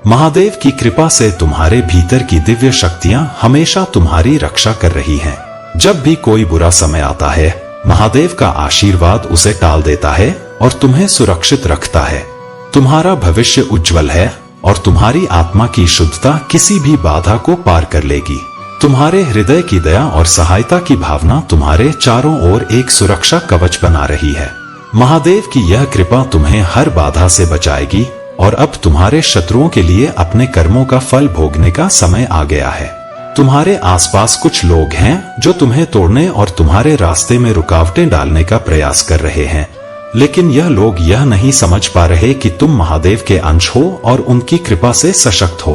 महादेव की कृपा से तुम्हारे भीतर की दिव्य शक्तियां हमेशा तुम्हारी रक्षा कर रही हैं। जब भी कोई बुरा समय आता है, महादेव का आशीर्वाद उसे टाल देता है और तुम्हें सुरक्षित रखता है। तुम्हारा भविष्य उज्जवल है और तुम्हारी आत्मा की शुद्धता किसी भी बाधा को पार कर लेगी। तुम्हारे हृदय की दया और सहायता की भावना तुम्हारे चारों ओर एक सुरक्षा कवच बना रही है। महादेव की यह कृपा तुम्हें हर बाधा से बचाएगी और अब तुम्हारे शत्रुओं के लिए अपने कर्मों का फल भोगने का समय आ गया है। तुम्हारे आसपास कुछ लोग हैं जो तुम्हें तोड़ने और तुम्हारे रास्ते में रुकावटें डालने का प्रयास कर रहे हैं, लेकिन यह लोग यह नहीं समझ पा रहे कि तुम महादेव के अंश हो और उनकी कृपा से सशक्त हो।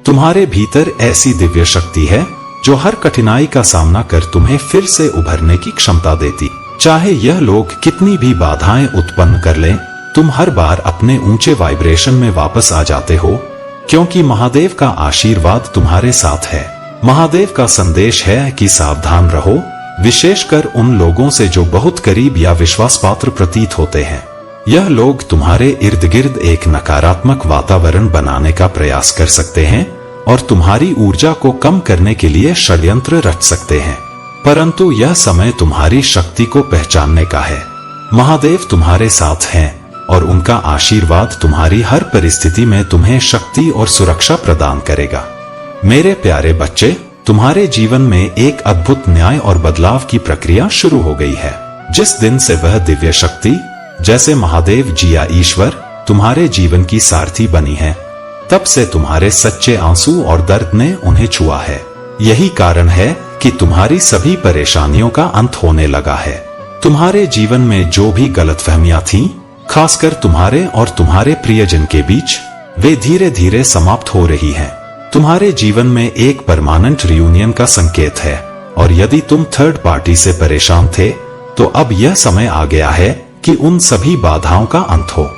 तुम्हारे भीतर ऐसी दिव्य शक्ति है जो हर कठिनाई का सामना कर तुम्हें फिर से उभरने की क्षमता देती। चाहे यह लोग कितनी भी बाधाएं उत्पन्न कर लें, तुम हर बार अपने ऊंचे वाइब्रेशन में वापस आ जाते हो, क्योंकि महादेव का आशीर्वाद तुम्हारे साथ है। महादेव का संदेश है कि सावधान रहो, विशेषकर उन लोगों से जो बहुत करीब या विश्वास पात्र प्रतीत होते हैं। यह लोग तुम्हारे इर्द गिर्द एक नकारात्मक वातावरण बनाने का प्रयास कर सकते हैं और तुम्हारी ऊर्जा को कम करने के लिए षड्यंत्र रच सकते हैं, परंतु यह समय तुम्हारी शक्ति को पहचानने का है। महादेव तुम्हारे साथ हैं और उनका आशीर्वाद तुम्हारी हर परिस्थिति में तुम्हें शक्ति और सुरक्षा प्रदान करेगा। मेरे प्यारे बच्चे, तुम्हारे जीवन में एक अद्भुत न्याय और बदलाव की प्रक्रिया शुरू हो गई है। जिस दिन से वह दिव्य शक्ति जैसे महादेव जी या ईश्वर तुम्हारे जीवन की सारथी बनी है, तब से तुम्हारे सच्चे आंसू और दर्द ने उन्हें छुआ है। यही कारण है कि तुम्हारी सभी परेशानियों का अंत होने लगा है। तुम्हारे जीवन में जो भी गलतफहमियां थीं, खासकर तुम्हारे और तुम्हारे प्रियजन के बीच, वे धीरे धीरे समाप्त हो रही हैं। तुम्हारे जीवन में एक परमानेंट रियूनियन का संकेत है, और यदि तुम थर्ड पार्टी से परेशान थे, तो अब यह समय आ गया है कि उन सभी बाधाओं का अंत हो।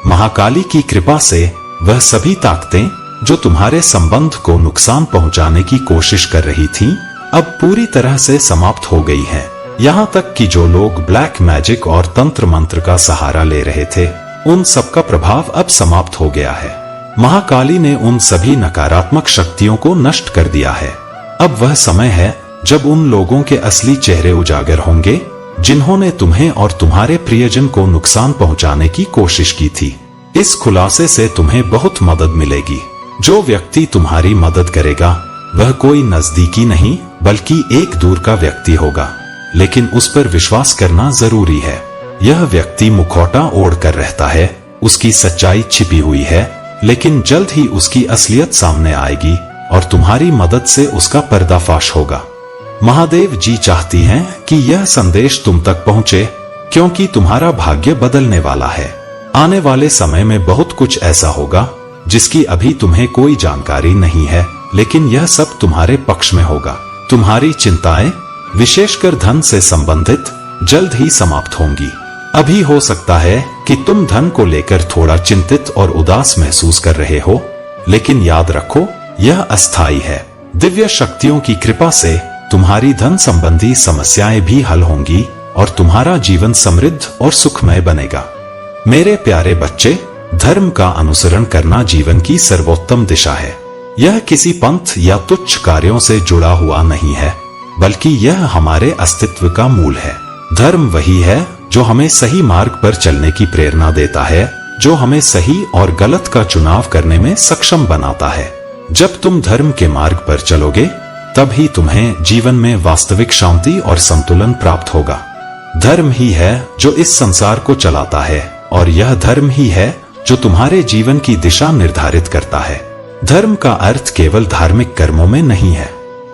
महाकाली की कृपा से वह सभी ताकतें जो तुम्हारे संबंध को नुकसान पहुंचाने की कोशिश कर रही थीं, अब पूरी तरह से समाप्त हो गई हैं। यहाँ तक कि जो लोग ब्लैक मैजिक और तंत्र मंत्र का सहारा ले रहे थे, उन सबका प्रभाव अब समाप्त हो गया है। महाकाली ने उन सभी नकारात्मक शक्तियों को नष्ट कर दिया है। अब वह समय है जब उन लोगों के असली चेहरे उजागर होंगे जिन्होंने तुम्हें और तुम्हारे प्रियजन को नुकसान पहुंचाने की कोशिश की थी। इस खुलासे से तुम्हें बहुत मदद मिलेगी। जो व्यक्ति तुम्हारी मदद करेगा वह कोई नजदीकी नहीं बल्कि एक दूर का व्यक्ति होगा, लेकिन उस पर विश्वास करना जरूरी है। यह व्यक्ति मुखौटा ओढ़ कर रहता है, उसकी सच्चाई छिपी हुई है, लेकिन जल्द ही उसकी असलियत सामने आएगी और तुम्हारी मदद से उसका पर्दाफाश होगा। महादेव जी चाहती हैं कि यह संदेश तुम तक पहुंचे, क्योंकि तुम्हारा भाग्य बदलने वाला है। आने वाले समय में बहुत कुछ ऐसा होगा जिसकी अभी तुम्हें कोई जानकारी नहीं है, लेकिन यह सब तुम्हारे पक्ष में होगा। तुम्हारी चिंताएं, विशेषकर धन से संबंधित, जल्द ही समाप्त होंगी। अभी हो सकता है कि तुम धन को लेकर थोड़ा चिंतित और उदास महसूस कर रहे हो, लेकिन याद रखो यह अस्थायी है। दिव्य शक्तियों की कृपा से तुम्हारी धन संबंधी समस्याएं भी हल होंगी और तुम्हारा जीवन समृद्ध और सुखमय बनेगा। मेरे प्यारे बच्चे, धर्म का अनुसरण करना जीवन की सर्वोत्तम दिशा है। यह किसी पंथ या तुच्छ कार्यों से जुड़ा हुआ नहीं है, बल्कि यह हमारे अस्तित्व का मूल है। धर्म वही है जो हमें सही मार्ग पर चलने की प्रेरणा देता है, जो हमें सही और गलत का चुनाव करने में सक्षम बनाता है। जब तुम धर्म के मार्ग पर चलोगे, तब ही तुम्हें जीवन में वास्तविक शांति और संतुलन प्राप्त होगा। धर्म ही है जो इस संसार को चलाता है, और यह धर्म ही है जो तुम्हारे जीवन की दिशा निर्धारित करता है। धर्म का अर्थ केवल धार्मिक कर्मों में नहीं है,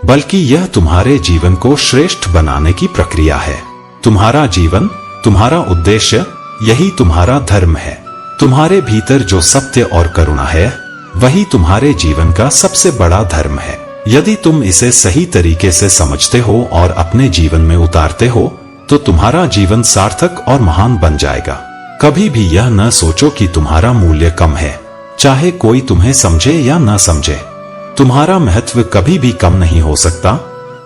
बल्कि यह तुम्हारे जीवन को श्रेष्ठ बनाने की प्रक्रिया है। तुम्हारा जीवन, तुम्हारा उद्देश्य, यही तुम्हारा धर्म है। तुम्हारे भीतर जो सत्य और करुणा है, वही तुम्हारे जीवन का सबसे बड़ा धर्म है। यदि तुम इसे सही तरीके से समझते हो और अपने जीवन में उतारते हो, तो तुम्हारा जीवन सार्थक और महान बन जाएगा। कभी भी यह न सोचो कि तुम्हारा मूल्य कम है, चाहे कोई तुम्हें समझे या न समझे। तुम्हारा महत्व कभी भी कम नहीं हो सकता,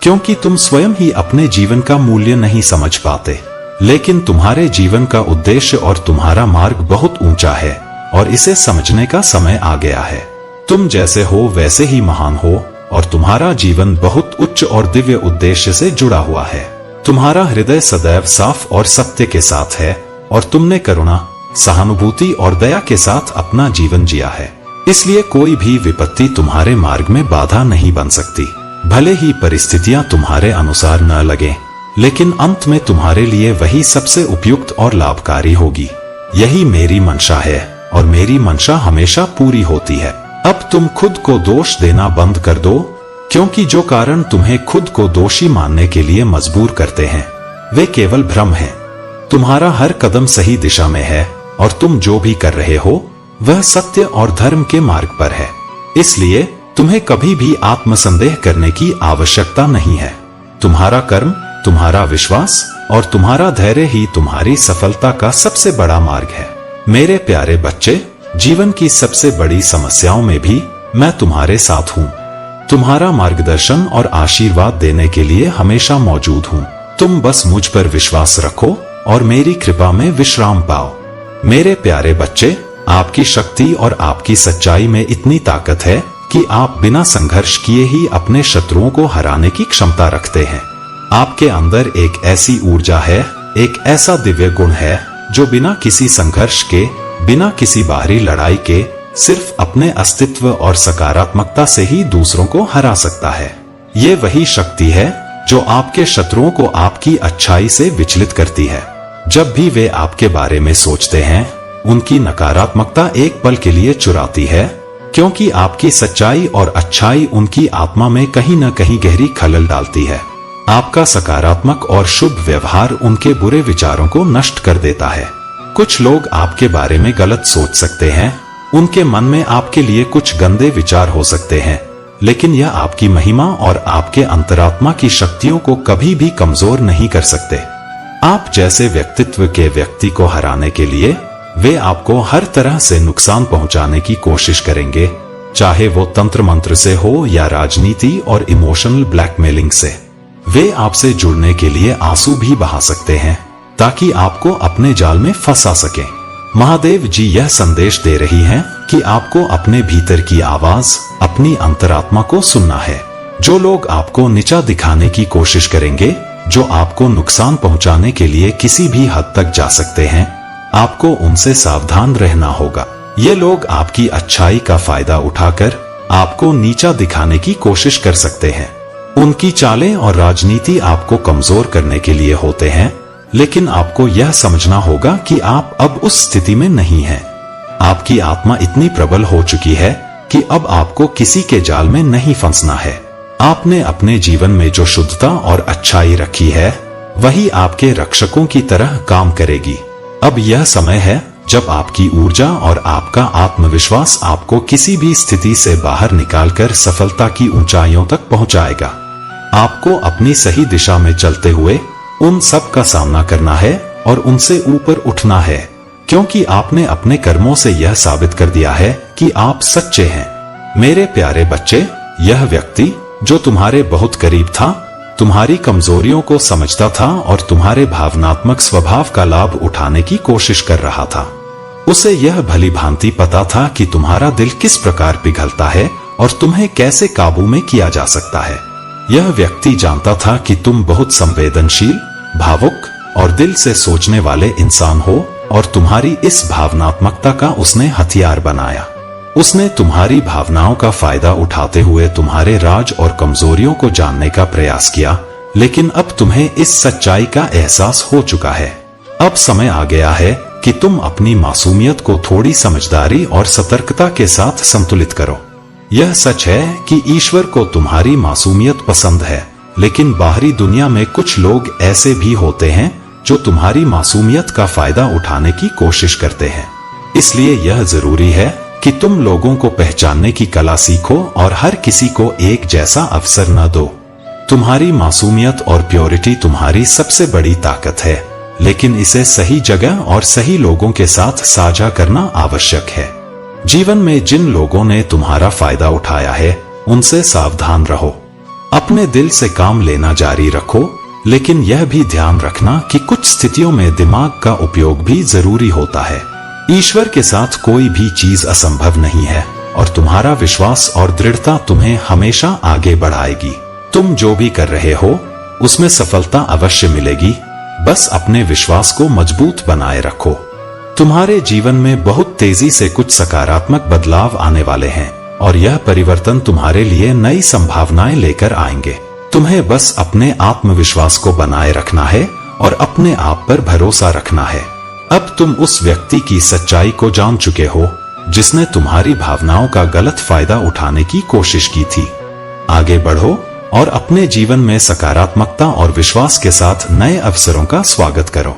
क्योंकि तुम स्वयं ही अपने जीवन का मूल्य नहीं समझ पाते। लेकिन तुम्हारे जीवन का उद्देश्य और तुम्हारा मार्ग बहुत ऊंचा है, और इसे समझने का समय आ गया है। तुम जैसे हो वैसे ही महान हो, और तुम्हारा जीवन बहुत उच्च और दिव्य उद्देश्य से जुड़ा हुआ है। तुम्हारा हृदय सदैव साफ और सत्य के साथ है, और तुमने करुणा, सहानुभूति और दया के साथ अपना जीवन जिया है। इसलिए कोई भी विपत्ति तुम्हारे मार्ग में बाधा नहीं बन सकती। भले ही परिस्थितियां तुम्हारे अनुसार न लगे, लेकिन अंत में तुम्हारे लिए वही सबसे उपयुक्त और लाभकारी होगी। यही मेरी मंशा है, और मेरी मंशा हमेशा पूरी होती है। अब तुम खुद को दोष देना बंद कर दो, क्योंकि जो कारण तुम्हें खुद को दोषी मानने के लिए मजबूर करते हैं, वे केवल भ्रम हैं। तुम्हारा हर कदम सही दिशा में है, और तुम जो भी कर रहे हो वह सत्य और धर्म के मार्ग पर है। इसलिए तुम्हें कभी भी आत्मसंदेह करने की आवश्यकता नहीं है। तुम्हारा कर्म, तुम्हारा विश्वास और तुम्हारा धैर्य ही तुम्हारी सफलता का सबसे बड़ा मार्ग है। मेरे प्यारे बच्चे, जीवन की सबसे बड़ी समस्याओं में भी मैं तुम्हारे साथ हूँ। तुम्हारा मार्गदर्शन और आशीर्वाद देने के लिए हमेशा मौजूद हूँ। तुम बस मुझ पर विश्वास रखो और मेरी कृपा में विश्राम पाओ। मेरे प्यारे बच्चे, आपकी शक्ति और आपकी सच्चाई में इतनी ताकत है कि आप बिना संघर्ष किए ही अपने शत्रुओं को हराने की क्षमता रखते हैं। आपके अंदर एक ऐसी ऊर्जा है, एक ऐसा दिव्य गुण है जो बिना किसी संघर्ष के, बिना किसी बाहरी लड़ाई के, सिर्फ अपने अस्तित्व और सकारात्मकता से ही दूसरों को हरा सकता है। ये वही शक्ति है जो आपके शत्रुओं को आपकी अच्छाई से विचलित करती है। जब भी वे आपके बारे में सोचते हैं, उनकी नकारात्मकता एक पल के लिए चुराती है, क्योंकि आपकी सच्चाई और अच्छाई उनकी आत्मा में कहीं न कहीं गहरी खलल डालती है। आपका सकारात्मक और शुभ व्यवहार उनके बुरे विचारों को नष्ट कर देता है। कुछ लोग आपके बारे में गलत सोच सकते हैं, उनके मन में आपके लिए कुछ गंदे विचार हो सकते हैं, लेकिन यह आपकी महिमा और आपके अंतरात्मा की शक्तियों को कभी भी कमजोर नहीं कर सकते। आप जैसे व्यक्तित्व के व्यक्ति को हराने के लिए वे आपको हर तरह से नुकसान पहुंचाने की कोशिश करेंगे, चाहे वो तंत्र मंत्र से हो या राजनीति और इमोशनल ब्लैकमेलिंग से। वे आपसे जुड़ने के लिए आंसू भी बहा सकते हैं ताकि आपको अपने जाल में फंसा सके। महादेव जी यह संदेश दे रही हैं कि आपको अपने भीतर की आवाज, अपनी अंतरात्मा को सुनना है। जो लोग आपको नीचा दिखाने की कोशिश करेंगे, जो आपको नुकसान पहुंचाने के लिए किसी भी हद तक जा सकते हैं, आपको उनसे सावधान रहना होगा। ये लोग आपकी अच्छाई का फायदा उठाकर आपको नीचा दिखाने की कोशिश कर सकते हैं। उनकी चालें और राजनीति आपको कमजोर करने के लिए होते हैं, लेकिन आपको यह समझना होगा कि आप अब उस स्थिति में नहीं हैं। आपकी आत्मा इतनी प्रबल हो चुकी है कि अब आपको किसी के जाल में नहीं फंसना है। आपने अपने जीवन में जो शुद्धता और अच्छाई रखी है, वही आपके रक्षकों की तरह काम करेगी। अब यह समय है जब आपकी ऊर्जा और आपका आत्मविश्वास आपको किसी भी स्थिति से बाहर निकालकर सफलता की ऊंचाइयों तक पहुंचाएगा। आपको अपनी सही दिशा में चलते हुए उन सब का सामना करना है और उनसे ऊपर उठना है, क्योंकि आपने अपने कर्मों से यह साबित कर दिया है कि आप सच्चे हैं। मेरे प्यारे बच्चे, यह व्यक्ति जो तुम्हारे बहुत करीब था, तुम्हारी कमजोरियों को समझता था और तुम्हारे भावनात्मक स्वभाव का लाभ उठाने की कोशिश कर रहा था। उसे यह भली भांति पता था कि तुम्हारा दिल किस प्रकार पिघलता है और तुम्हें कैसे काबू में किया जा सकता है। यह व्यक्ति जानता था कि तुम बहुत संवेदनशील, भावुक और दिल से सोचने वाले इंसान हो, और तुम्हारी इस भावनात्मकता का उसने हथियार बनाया। उसने तुम्हारी भावनाओं का फायदा उठाते हुए तुम्हारे राज और कमजोरियों को जानने का प्रयास किया, लेकिन अब तुम्हें इस सच्चाई का एहसास हो चुका है। अब समय आ गया है कि तुम अपनी मासूमियत को थोड़ी समझदारी और सतर्कता के साथ संतुलित करो। यह सच है कि ईश्वर को तुम्हारी मासूमियत पसंद है, लेकिन बाहरी दुनिया में कुछ लोग ऐसे भी होते हैं जो तुम्हारी मासूमियत का फायदा उठाने की कोशिश करते हैं। इसलिए यह जरूरी है कि तुम लोगों को पहचानने की कला सीखो और हर किसी को एक जैसा अवसर न दो। तुम्हारी मासूमियत और प्योरिटी तुम्हारी सबसे बड़ी ताकत है, लेकिन इसे सही जगह और सही लोगों के साथ साझा करना आवश्यक है। जीवन में जिन लोगों ने तुम्हारा फायदा उठाया है, उनसे सावधान रहो। अपने दिल से काम लेना जारी रखो, लेकिन यह भी ध्यान रखना कि कुछ स्थितियों में दिमाग का उपयोग भी जरूरी होता है। ईश्वर के साथ कोई भी चीज असंभव नहीं है, और तुम्हारा विश्वास और दृढ़ता तुम्हें हमेशा आगे बढ़ाएगी। तुम जो भी कर रहे हो, उसमें सफलता अवश्य मिलेगी। बस अपने विश्वास को मजबूत बनाए रखो। तुम्हारे जीवन में बहुत तेजी से कुछ सकारात्मक बदलाव आने वाले हैं, और यह परिवर्तन तुम्हारे लिए नई संभावनाएं लेकर आएंगे। तुम्हें बस अपने आत्मविश्वास को बनाए रखना है और अपने आप पर भरोसा रखना है। अब तुम उस व्यक्ति की सच्चाई को जान चुके हो जिसने तुम्हारी भावनाओं का गलत फायदा उठाने की कोशिश की थी। आगे बढ़ो और अपने जीवन में सकारात्मकता और विश्वास के साथ नए अवसरों का स्वागत करो।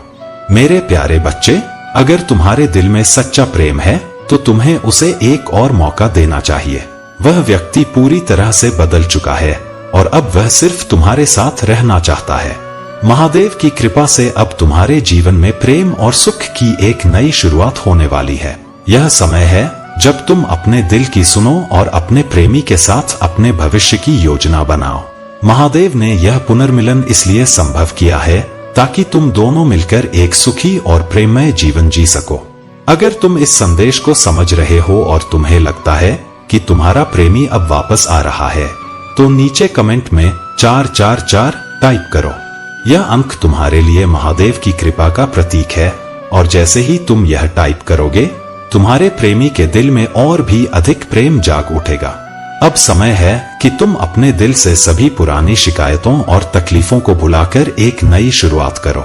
मेरे प्यारे बच्चे, अगर तुम्हारे दिल में सच्चा प्रेम है तो तुम्हें उसे एक और मौका देना चाहिए। वह व्यक्ति पूरी तरह से बदल चुका है और अब वह सिर्फ तुम्हारे साथ रहना चाहता है। महादेव की कृपा से अब तुम्हारे जीवन में प्रेम और सुख की एक नई शुरुआत होने वाली है। यह समय है जब तुम अपने दिल की सुनो और अपने प्रेमी के साथ अपने भविष्य की योजना बनाओ। महादेव ने यह पुनर्मिलन इसलिए संभव किया है ताकि तुम दोनों मिलकर एक सुखी और प्रेममय जीवन जी सको। अगर तुम इस संदेश को समझ रहे हो और तुम्हें लगता है कि तुम्हारा प्रेमी अब वापस आ रहा है, तो नीचे कमेंट में 444 टाइप करो। यह अंक तुम्हारे लिए महादेव की कृपा का प्रतीक है, और जैसे ही तुम यह टाइप करोगे, तुम्हारे प्रेमी के दिल में और भी अधिक प्रेम जाग उठेगा। अब समय है कि तुम अपने दिल से सभी पुरानी शिकायतों और तकलीफों को भुलाकर एक नई शुरुआत करो।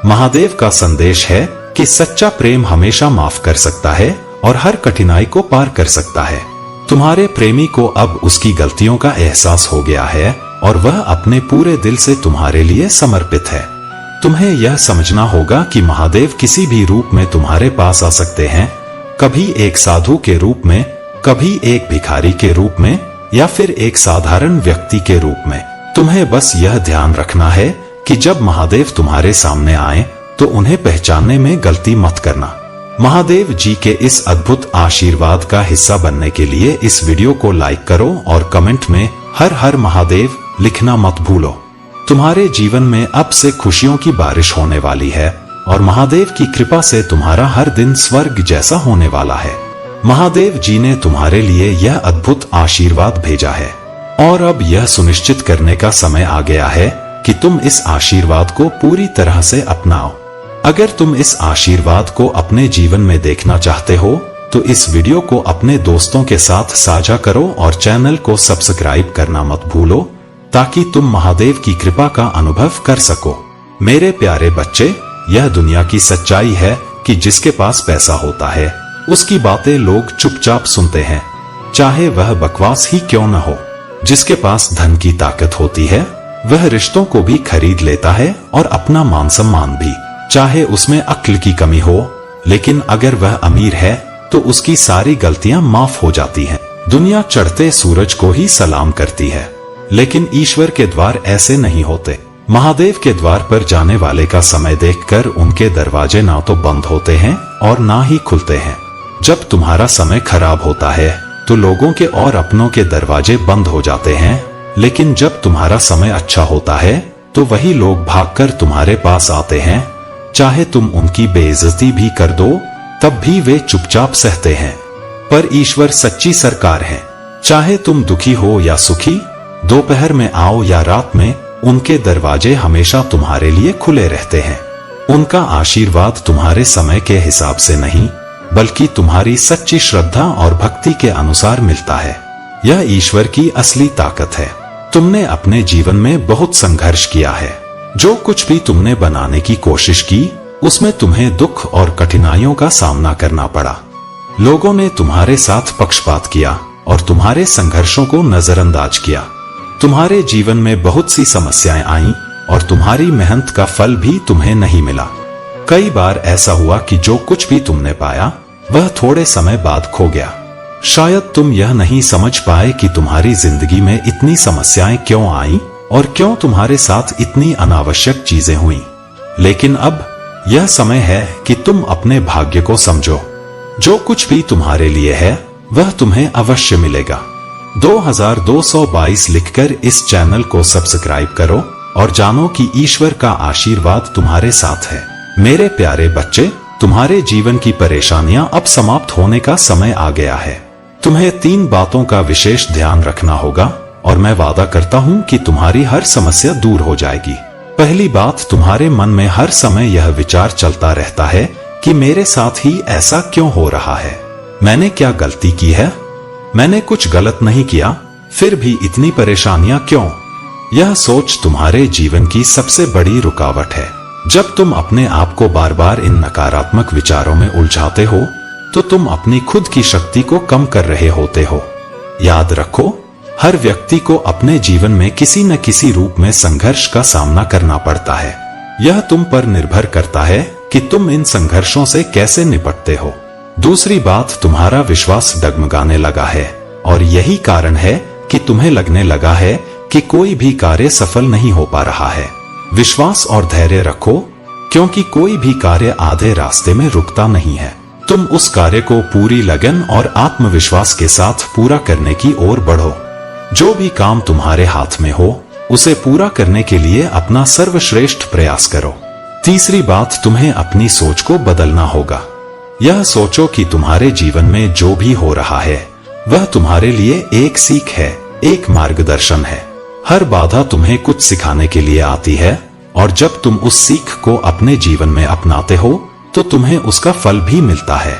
महादेव का संदेश है कि सच्चा प्रेम हमेशा माफ कर सकता है और हर कठिनाई को पार कर सकता है। तुम्हारे प्रेमी को अब उसकी गलतियों का एहसास हो गया है और वह अपने पूरे दिल से तुम्हारे लिए समर्पित है। तुम्हें यह समझना होगा कि महादेव किसी भी रूप में तुम्हारे पास आ सकते हैं, कभी एक साधु के रूप में, कभी एक भिखारी के रूप में या फिर एक साधारण व्यक्ति के रूप में। तुम्हें बस यह ध्यान रखना है कि जब महादेव तुम्हारे सामने आए तो उन्हें पहचानने में गलती मत करना। महादेव जी के इस अद्भुत आशीर्वाद का हिस्सा बनने के लिए इस वीडियो को लाइक करो और कमेंट में हर हर महादेव लिखना मत भूलो। तुम्हारे जीवन में अब से खुशियों की बारिश होने वाली है और महादेव की कृपा से तुम्हारा हर दिन स्वर्ग जैसा होने वाला है। महादेव जी ने तुम्हारे लिए यह अद्भुत आशीर्वाद भेजा है और अब यह सुनिश्चित करने का समय आ गया है कि तुम इस आशीर्वाद को पूरी तरह से अपनाओ। अगर तुम इस आशीर्वाद को अपने जीवन में देखना चाहते हो तो इस वीडियो को अपने दोस्तों के साथ साझा करो और चैनल को सब्सक्राइब करना मत भूलो ताकि तुम महादेव की कृपा का अनुभव कर सको। मेरे प्यारे बच्चे, यह दुनिया की सच्चाई है कि जिसके पास पैसा होता है उसकी बातें लोग चुपचाप सुनते हैं, चाहे वह बकवास ही क्यों न हो। जिसके पास धन की ताकत होती है वह रिश्तों को भी खरीद लेता है और अपना मान सम्मान भी, चाहे उसमें अक्ल की कमी हो। लेकिन अगर वह अमीर है तो उसकी सारी गलतियां माफ हो जाती हैं। दुनिया चढ़ते सूरज को ही सलाम करती है, लेकिन ईश्वर के द्वार ऐसे नहीं होते। महादेव के द्वार पर जाने वाले का समय देखकर उनके दरवाजे ना तो बंद होते हैं और ना ही खुलते हैं। जब तुम्हारा समय खराब होता है तो लोगों के और अपनों के दरवाजे बंद हो जाते हैं, लेकिन जब तुम्हारा समय अच्छा होता है तो वही लोग भागकर तुम्हारे पास आते हैं। चाहे तुम उनकी बेइज्जती भी कर दो तब भी वे चुपचाप सहते हैं। पर ईश्वर सच्ची सरकार है, चाहे तुम दुखी हो या सुखी, दोपहर में आओ या रात में, उनके दरवाजे हमेशा तुम्हारे लिए खुले रहते हैं। उनका आशीर्वाद तुम्हारे समय के हिसाब से नहीं बल्कि तुम्हारी सच्ची श्रद्धा और भक्ति के अनुसार मिलता है। यह ईश्वर की असली ताकत है। तुमने अपने जीवन में बहुत संघर्ष किया है। जो कुछ भी तुमने बनाने की कोशिश की उसमें तुम्हें दुख और कठिनाइयों का सामना करना पड़ा। लोगों ने तुम्हारे साथ पक्षपात किया और तुम्हारे संघर्षों को नजरअंदाज किया। तुम्हारे जीवन में बहुत सी समस्याएं आईं और तुम्हारी मेहनत का फल भी तुम्हें नहीं मिला। कई बार ऐसा हुआ कि जो कुछ भी तुमने पाया वह थोड़े समय बाद खो गया। शायद तुम यह नहीं समझ पाए कि तुम्हारी जिंदगी में इतनी समस्याएं क्यों आईं और क्यों तुम्हारे साथ इतनी अनावश्यक चीजें हुई। लेकिन अब यह समय है कि तुम अपने भाग्य को समझो। जो कुछ भी तुम्हारे लिए है वह तुम्हें अवश्य मिलेगा। 2222 लिखकर इस चैनल को सब्सक्राइब करो और जानो कि ईश्वर का आशीर्वाद तुम्हारे साथ है। मेरे प्यारे बच्चे, तुम्हारे जीवन की परेशानियां अब समाप्त होने का समय आ गया है। तुम्हें 3 बातों का विशेष ध्यान रखना होगा और मैं वादा करता हूं कि तुम्हारी हर समस्या दूर हो जाएगी। पहली बात, तुम्हारे मन में हर समय यह विचार चलता रहता है कि मेरे साथ ही ऐसा क्यों हो रहा है, मैंने क्या गलती की है, मैंने कुछ गलत नहीं किया, फिर भी इतनी परेशानियां क्यों। यह सोच तुम्हारे जीवन की सबसे बड़ी रुकावट है। जब तुम अपने आप को बार बार इन नकारात्मक विचारों में उलझाते हो तो तुम अपनी खुद की शक्ति को कम कर रहे होते हो। याद रखो, हर व्यक्ति को अपने जीवन में किसी न किसी रूप में संघर्ष का सामना करना पड़ता है। यह तुम पर निर्भर करता है कि तुम इन संघर्षों से कैसे निपटते हो। दूसरी बात, तुम्हारा विश्वास डगमगाने लगा है और यही कारण है कि तुम्हें लगने लगा है कि कोई भी कार्य सफल नहीं हो पा रहा है। विश्वास और धैर्य रखो, क्योंकि कोई भी कार्य आधे रास्ते में रुकता नहीं है। तुम उस कार्य को पूरी लगन और आत्मविश्वास के साथ पूरा करने की ओर बढ़ो। जो भी काम तुम्हारे हाथ में हो उसे पूरा करने के लिए अपना सर्वश्रेष्ठ प्रयास करो। तीसरी बात, तुम्हें अपनी सोच को बदलना होगा। यह सोचो कि तुम्हारे जीवन में जो भी हो रहा है वह तुम्हारे लिए एक सीख है, एक मार्गदर्शन है। हर बाधा तुम्हें कुछ सिखाने के लिए आती है और जब तुम उस सीख को अपने जीवन में अपनाते हो तो तुम्हें उसका फल भी मिलता है।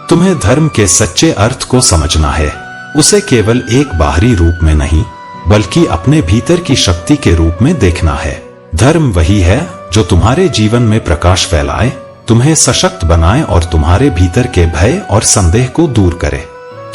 तुम्हें धर्म के सच्चे अर्थ को समझना है। उसे केवल एक बाहरी रूप में नहीं बल्कि अपने भीतर की शक्ति के रूप में देखना है। धर्म वही है जो तुम्हारे जीवन में प्रकाश फैलाए, तुम्हें सशक्त बनाए और तुम्हारे भीतर के भय और संदेह को दूर करे।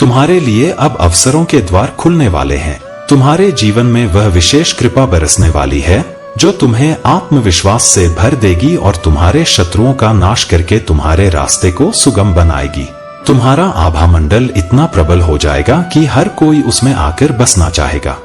तुम्हारे लिए अब अवसरों के द्वार खुलने वाले हैं। तुम्हारे जीवन में वह विशेष कृपा बरसने वाली है जो तुम्हें आत्मविश्वास से भर देगी और तुम्हारे शत्रुओं का नाश करके तुम्हारे रास्ते को सुगम बनाएगी। तुम्हारा आभा मंडल इतना प्रबल हो जाएगा कि हर कोई उसमें आकर बसना चाहेगा।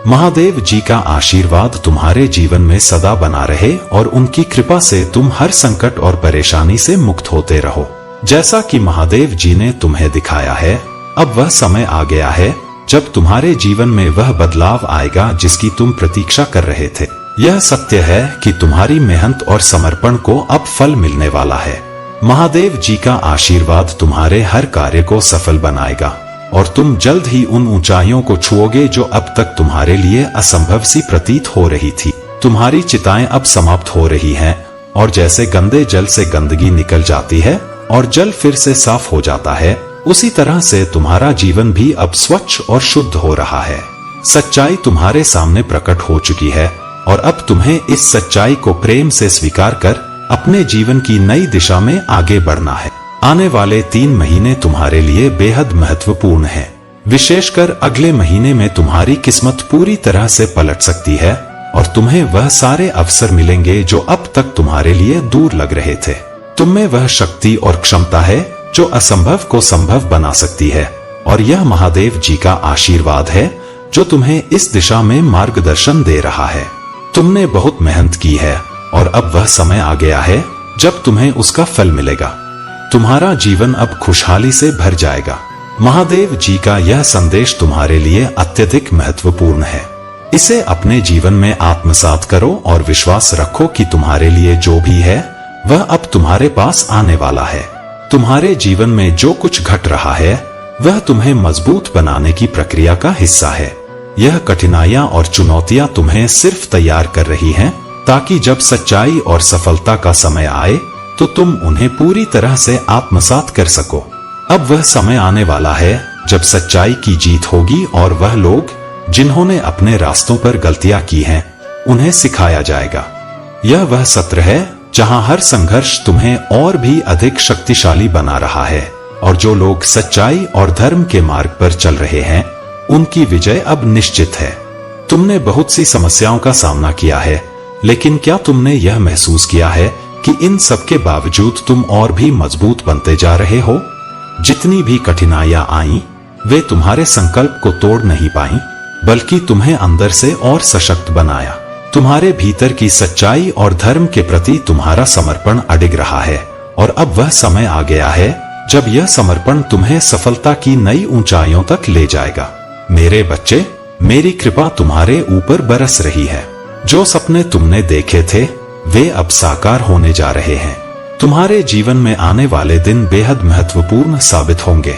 महादेव जी का आशीर्वाद तुम्हारे जीवन में सदा बना रहे और उनकी कृपा से तुम हर संकट और परेशानी से मुक्त होते रहो। जैसा कि महादेव जी ने तुम्हें दिखाया है, अब वह समय आ गया है जब तुम्हारे जीवन में वह बदलाव आएगा जिसकी तुम प्रतीक्षा कर रहे थे। यह सत्य है कि तुम्हारी मेहनत और समर्पण को अब फल मिलने वाला है। महादेव जी का आशीर्वाद तुम्हारे हर कार्य को सफल बनाएगा और तुम जल्द ही उन ऊंचाइयों को छुओगे जो अब तक तुम्हारे लिए असंभव सी प्रतीत हो रही थी। तुम्हारी चिताएं अब समाप्त हो रही हैं और जैसे गंदे जल से गंदगी निकल जाती है और जल फिर से साफ हो जाता है, उसी तरह से तुम्हारा जीवन भी अब स्वच्छ और शुद्ध हो रहा है। सच्चाई तुम्हारे सामने प्रकट हो चुकी है और अब तुम्हें इस सच्चाई को प्रेम से स्वीकार कर अपने जीवन की नई दिशा में आगे बढ़ना है। आने वाले 3 महीने तुम्हारे लिए बेहद महत्वपूर्ण हैं। विशेषकर अगले महीने में तुम्हारी किस्मत पूरी तरह से पलट सकती है और तुम्हें वह सारे अवसर मिलेंगे जो अब तक तुम्हारे लिए दूर लग रहे थे। तुम में वह शक्ति और क्षमता है जो असंभव को संभव बना सकती है और यह महादेव जी का आशीर्वाद है जो तुम्हें इस दिशा में मार्गदर्शन दे रहा है। तुमने बहुत मेहनत की है और अब वह समय आ गया है जब तुम्हें उसका फल मिलेगा। तुम्हारा जीवन अब खुशहाली से भर जाएगा। महादेव जी का यह संदेश तुम्हारे लिए अत्यधिक महत्वपूर्ण है। इसे अपने जीवन में आत्मसात करो और विश्वास रखो कि तुम्हारे लिए जो भी है वह अब तुम्हारे पास आने वाला है। तुम्हारे जीवन में जो कुछ घट रहा है वह तुम्हें मजबूत बनाने की प्रक्रिया का हिस्सा है। यह कठिनाइयां और चुनौतियां तुम्हें सिर्फ तैयार कर रही हैं ताकि जब सच्चाई और सफलता का समय आए तो तुम उन्हें पूरी तरह से आत्मसात कर सको। अब वह समय आने वाला है जब सच्चाई की जीत होगी और वह लोग जिन्होंने अपने रास्तों पर गलतियां की हैं उन्हें सिखाया जाएगा। यह वह सत्र है जहां हर संघर्ष तुम्हें और भी अधिक शक्तिशाली बना रहा है और जो लोग सच्चाई और धर्म के मार्ग पर चल रहे हैं उनकी विजय अब निश्चित है। तुमने बहुत सी समस्याओं का सामना किया है, लेकिन क्या तुमने यह महसूस किया है कि इन सब के बावजूद तुम और भी मजबूत बनते जा रहे हो? जितनी भी कठिनाइयां आईं, वे तुम्हारे संकल्प को तोड़ नहीं पाईं, बल्कि तुम्हें अंदर से और सशक्त बनाया। तुम्हारे भीतर की सच्चाई और धर्म के प्रति तुम्हारा समर्पण अडिग रहा है और अब वह समय आ गया है जब यह समर्पण तुम्हें सफलता की नई ऊंचाइयों तक ले जाएगा। मेरे बच्चे, मेरी कृपा तुम्हारे ऊपर बरस रही है। जो सपने तुमने देखे थे वे अब साकार होने जा रहे हैं। तुम्हारे जीवन में आने वाले दिन बेहद महत्वपूर्ण साबित होंगे।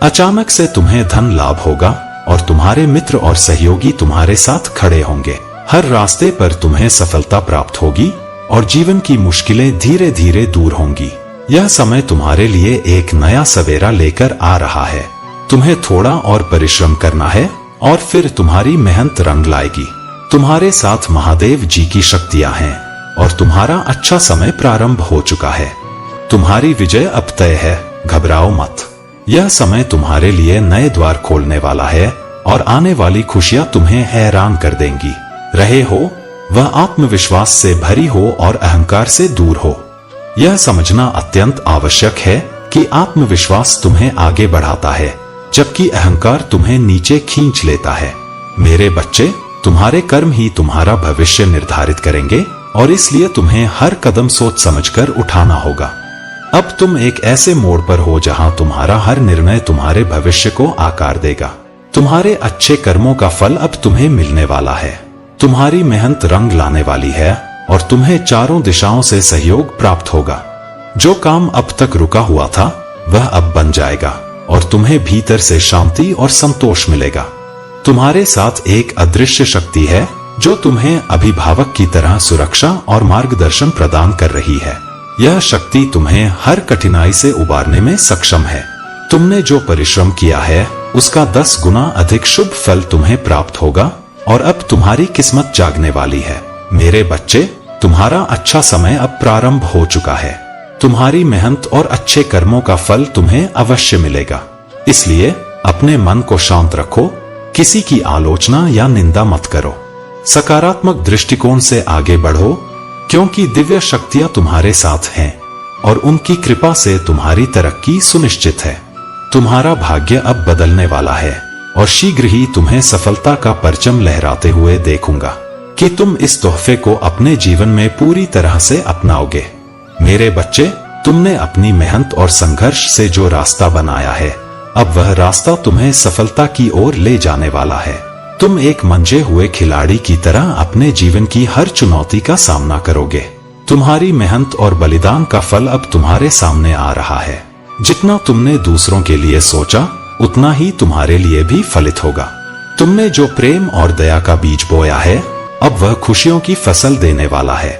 अचानक से तुम्हें धन लाभ होगा और तुम्हारे मित्र और सहयोगी तुम्हारे साथ खड़े होंगे। हर रास्ते पर तुम्हें सफलता प्राप्त होगी और जीवन की मुश्किलें धीरे धीरे दूर होंगी। यह समय तुम्हारे लिए एक नया सवेरा लेकर आ रहा है। तुम्हें थोड़ा और परिश्रम करना है और फिर तुम्हारी मेहनत रंग लाएगी। तुम्हारे साथ महादेव जी की शक्तियां हैं और तुम्हारा अच्छा समय प्रारंभ हो चुका है। तुम्हारी विजय अब तय है, घबराओ मत। यह समय तुम्हारे लिए नए द्वार खोलने वाला है और आने वाली खुशियां तुम्हें हैरान कर देंगी। रहे हो वह आत्मविश्वास से भरी हो और अहंकार से दूर हो। यह समझना अत्यंत आवश्यक है कि आत्मविश्वास तुम्हें आगे बढ़ाता है जबकि अहंकार तुम्हें नीचे खींच लेता है। मेरे बच्चे, तुम्हारे कर्म ही तुम्हारा भविष्य निर्धारित करेंगे और इसलिए तुम्हें हर कदम सोच समझकर उठाना होगा। अब तुम एक ऐसे मोड़ पर हो जहां तुम्हारा हर निर्णय तुम्हारे भविष्य को आकार देगा। तुम्हारे अच्छे कर्मों का फल अब तुम्हें मिलने वाला है। तुम्हारी मेहनत रंग लाने वाली है और तुम्हें चारों दिशाओं से सहयोग प्राप्त होगा। जो काम अब तक रुका हुआ था वह अब बन जाएगा और तुम्हें भीतर से शांति और संतोष मिलेगा। तुम्हारे साथ एक अदृश्य शक्ति है जो तुम्हें अभिभावक की तरह सुरक्षा और मार्गदर्शन प्रदान कर रही है। यह शक्ति तुम्हें हर कठिनाई से उबारने में सक्षम है। तुमने जो परिश्रम किया है उसका 10 गुना अधिक शुभ फल तुम्हें प्राप्त होगा और अब तुम्हारी किस्मत जागने वाली है। मेरे बच्चे, तुम्हारा अच्छा समय अब प्रारंभ हो चुका है। तुम्हारी मेहनत और अच्छे कर्मों का फल तुम्हें अवश्य मिलेगा। इसलिए अपने मन को शांत रखो, किसी की आलोचना या निंदा मत करो। सकारात्मक दृष्टिकोण से आगे बढ़ो, क्योंकि दिव्य शक्तियां तुम्हारे साथ हैं और उनकी कृपा से तुम्हारी तरक्की सुनिश्चित है। तुम्हारा भाग्य अब बदलने वाला है और शीघ्र ही तुम्हें सफलता का परचम लहराते हुए देखूंगा कि तुम इस तोहफे को अपने जीवन में पूरी तरह से अपनाओगे। मेरे बच्चे, तुमने अपनी मेहनत और संघर्ष से जो रास्ता बनाया है, अब वह रास्ता तुम्हें सफलता की ओर ले जाने वाला है। तुम एक मंजे हुए खिलाड़ी की तरह अपने जीवन की हर चुनौती का सामना करोगे। तुम्हारी मेहनत और बलिदान का फल अब तुम्हारे सामने आ रहा है। जितना तुमने दूसरों के लिए सोचा, उतना ही तुम्हारे लिए भी फलित होगा। तुमने जो प्रेम और दया का बीज बोया है, अब वह खुशियों की फसल देने वाला है।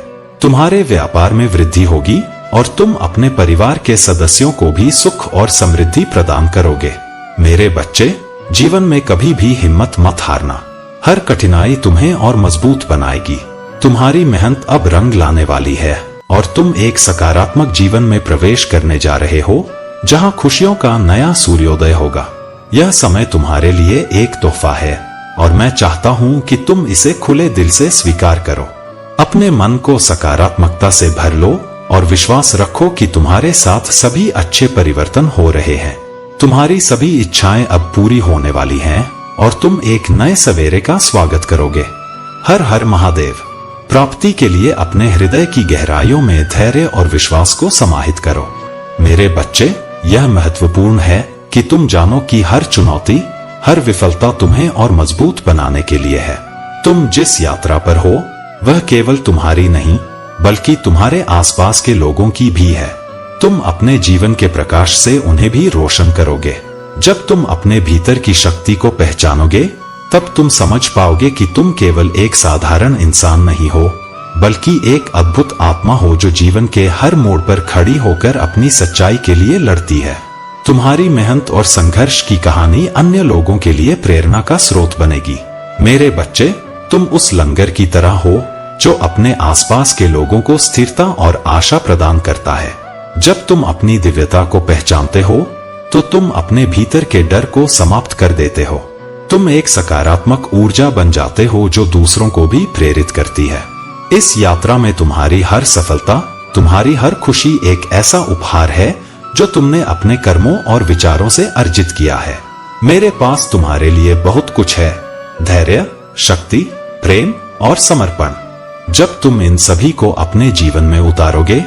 तुम्हारे व्यापार में वृद्धि होगी और तुम अपने परिवार के सदस्यों को भी सुख और समृद्धि प्रदान करोगे। मेरे बच्चे, जीवन में कभी भी हिम्मत मत हारना। हर कठिनाई तुम्हें और मजबूत बनाएगी। तुम्हारी मेहनत अब रंग लाने वाली है और तुम एक सकारात्मक जीवन में प्रवेश करने जा रहे हो, जहां खुशियों का नया सूर्योदय होगा। यह समय तुम्हारे लिए एक तोहफा है और मैं चाहता हूं कि तुम इसे खुले दिल से स्वीकार करो। अपने मन को सकारात्मकता से भर लो और विश्वास रखो कि तुम्हारे साथ सभी अच्छे परिवर्तन हो रहे हैं। तुम्हारी सभी इच्छाएं अब पूरी होने वाली हैं और तुम एक नए सवेरे का स्वागत करोगे। हर हर महादेव। प्राप्ति के लिए अपने हृदय की गहराइयों में धैर्य और विश्वास को समाहित करो। मेरे बच्चे, यह महत्वपूर्ण है कि तुम जानो कि हर चुनौती, हर विफलता तुम्हें और मजबूत बनाने के लिए है। तुम जिस यात्रा पर हो, वह केवल तुम्हारी नहीं, बल्कि तुम्हारे आसपास के लोगों की भी है। तुम अपने जीवन के प्रकाश से उन्हें भी रोशन करोगे। जब तुम अपने भीतर की शक्ति को पहचानोगे, तब तुम समझ पाओगे कि तुम केवल एक साधारण इंसान नहीं हो, बल्कि एक अद्भुत आत्मा हो जो जीवन के हर मोड़ पर खड़ी होकर अपनी सच्चाई के लिए लड़ती है। तुम्हारी मेहनत और संघर्ष की कहानी अन्य लोगों के लिए प्रेरणा का स्रोत बनेगी। मेरे बच्चे, तुम उस लंगर की तरह हो जो अपने आसपास के लोगों को स्थिरता और आशा प्रदान करता है। जब तुम अपनी दिव्यता को पहचानते हो, तो तुम अपने भीतर के डर को समाप्त कर देते हो। तुम एक सकारात्मक ऊर्जा बन जाते हो जो दूसरों को भी प्रेरित करती है। इस यात्रा में तुम्हारी हर सफलता, तुम्हारी हर खुशी एक ऐसा उपहार है जो तुमने अपने कर्मों और विचारों से अर्जित किया है। मेरे पास तुम्हारे लिए बहुत कुछ है: धैर्य, शक्ति, प्रेम और समर्पण। जब तुम इन सभी को अपने जीवन में उतारोगे,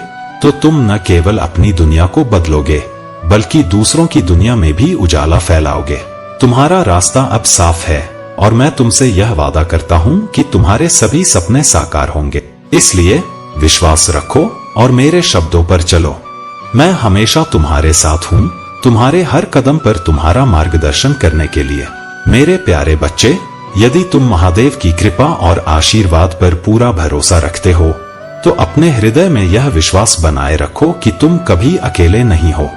तो तुम न केवल अपनी दुनिया को बदलोगे, बल्कि दूसरों की दुनिया में भी उजाला फैलाओगे। तुम्हारा रास्ता अब साफ है और मैं तुमसे यह वादा करता हूं कि तुम्हारे सभी सपने साकार होंगे। इसलिए विश्वास रखो और मेरे शब्दों पर चलो। मैं हमेशा तुम्हारे साथ हूं, तुम्हारे हर कदम पर तुम्हारा मार्गदर्शन करने के लिए। मेरे प्यारे बच्चे, यदि तुम महादेव की कृपा और आशीर्वाद पर पूरा भरोसा रखते हो, तो अपने हृदय में यह विश्वास बनाए रखो कि तुम कभी अकेले नहीं हो।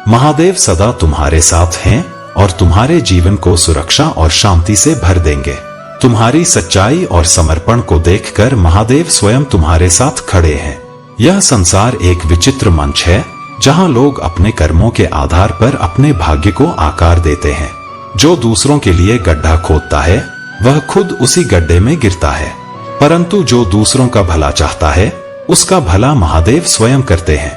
महादेव सदा तुम्हारे साथ हैं और तुम्हारे जीवन को सुरक्षा और शांति से भर देंगे। तुम्हारी सच्चाई और समर्पण को देखकर महादेव स्वयं तुम्हारे साथ खड़े हैं। यह संसार एक विचित्र मंच है, जहां लोग अपने कर्मों के आधार पर अपने भाग्य को आकार देते हैं। जो दूसरों के लिए गड्ढा खोदता है, वह खुद उसी गड्ढे में गिरता है, परंतु जो दूसरों का भला चाहता है, उसका भला महादेव स्वयं करते हैं।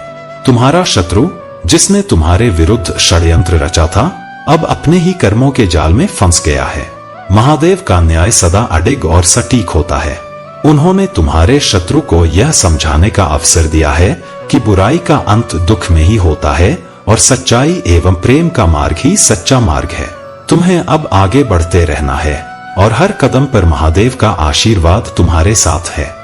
तुम्हारा शत्रु, जिसने तुम्हारे विरुद्ध षड्यंत्र रचा था, अब अपने ही कर्मों के जाल में फंस गया है। महादेव का न्याय सदा अडिग और सटीक होता है। उन्होंने तुम्हारे शत्रु को यह समझाने का अवसर दिया है कि बुराई का अंत दुख में ही होता है और सच्चाई एवं प्रेम का मार्ग ही सच्चा मार्ग है। तुम्हें अब आगे बढ़ते रहना है और हर कदम पर महादेव का आशीर्वाद तुम्हारे साथ है।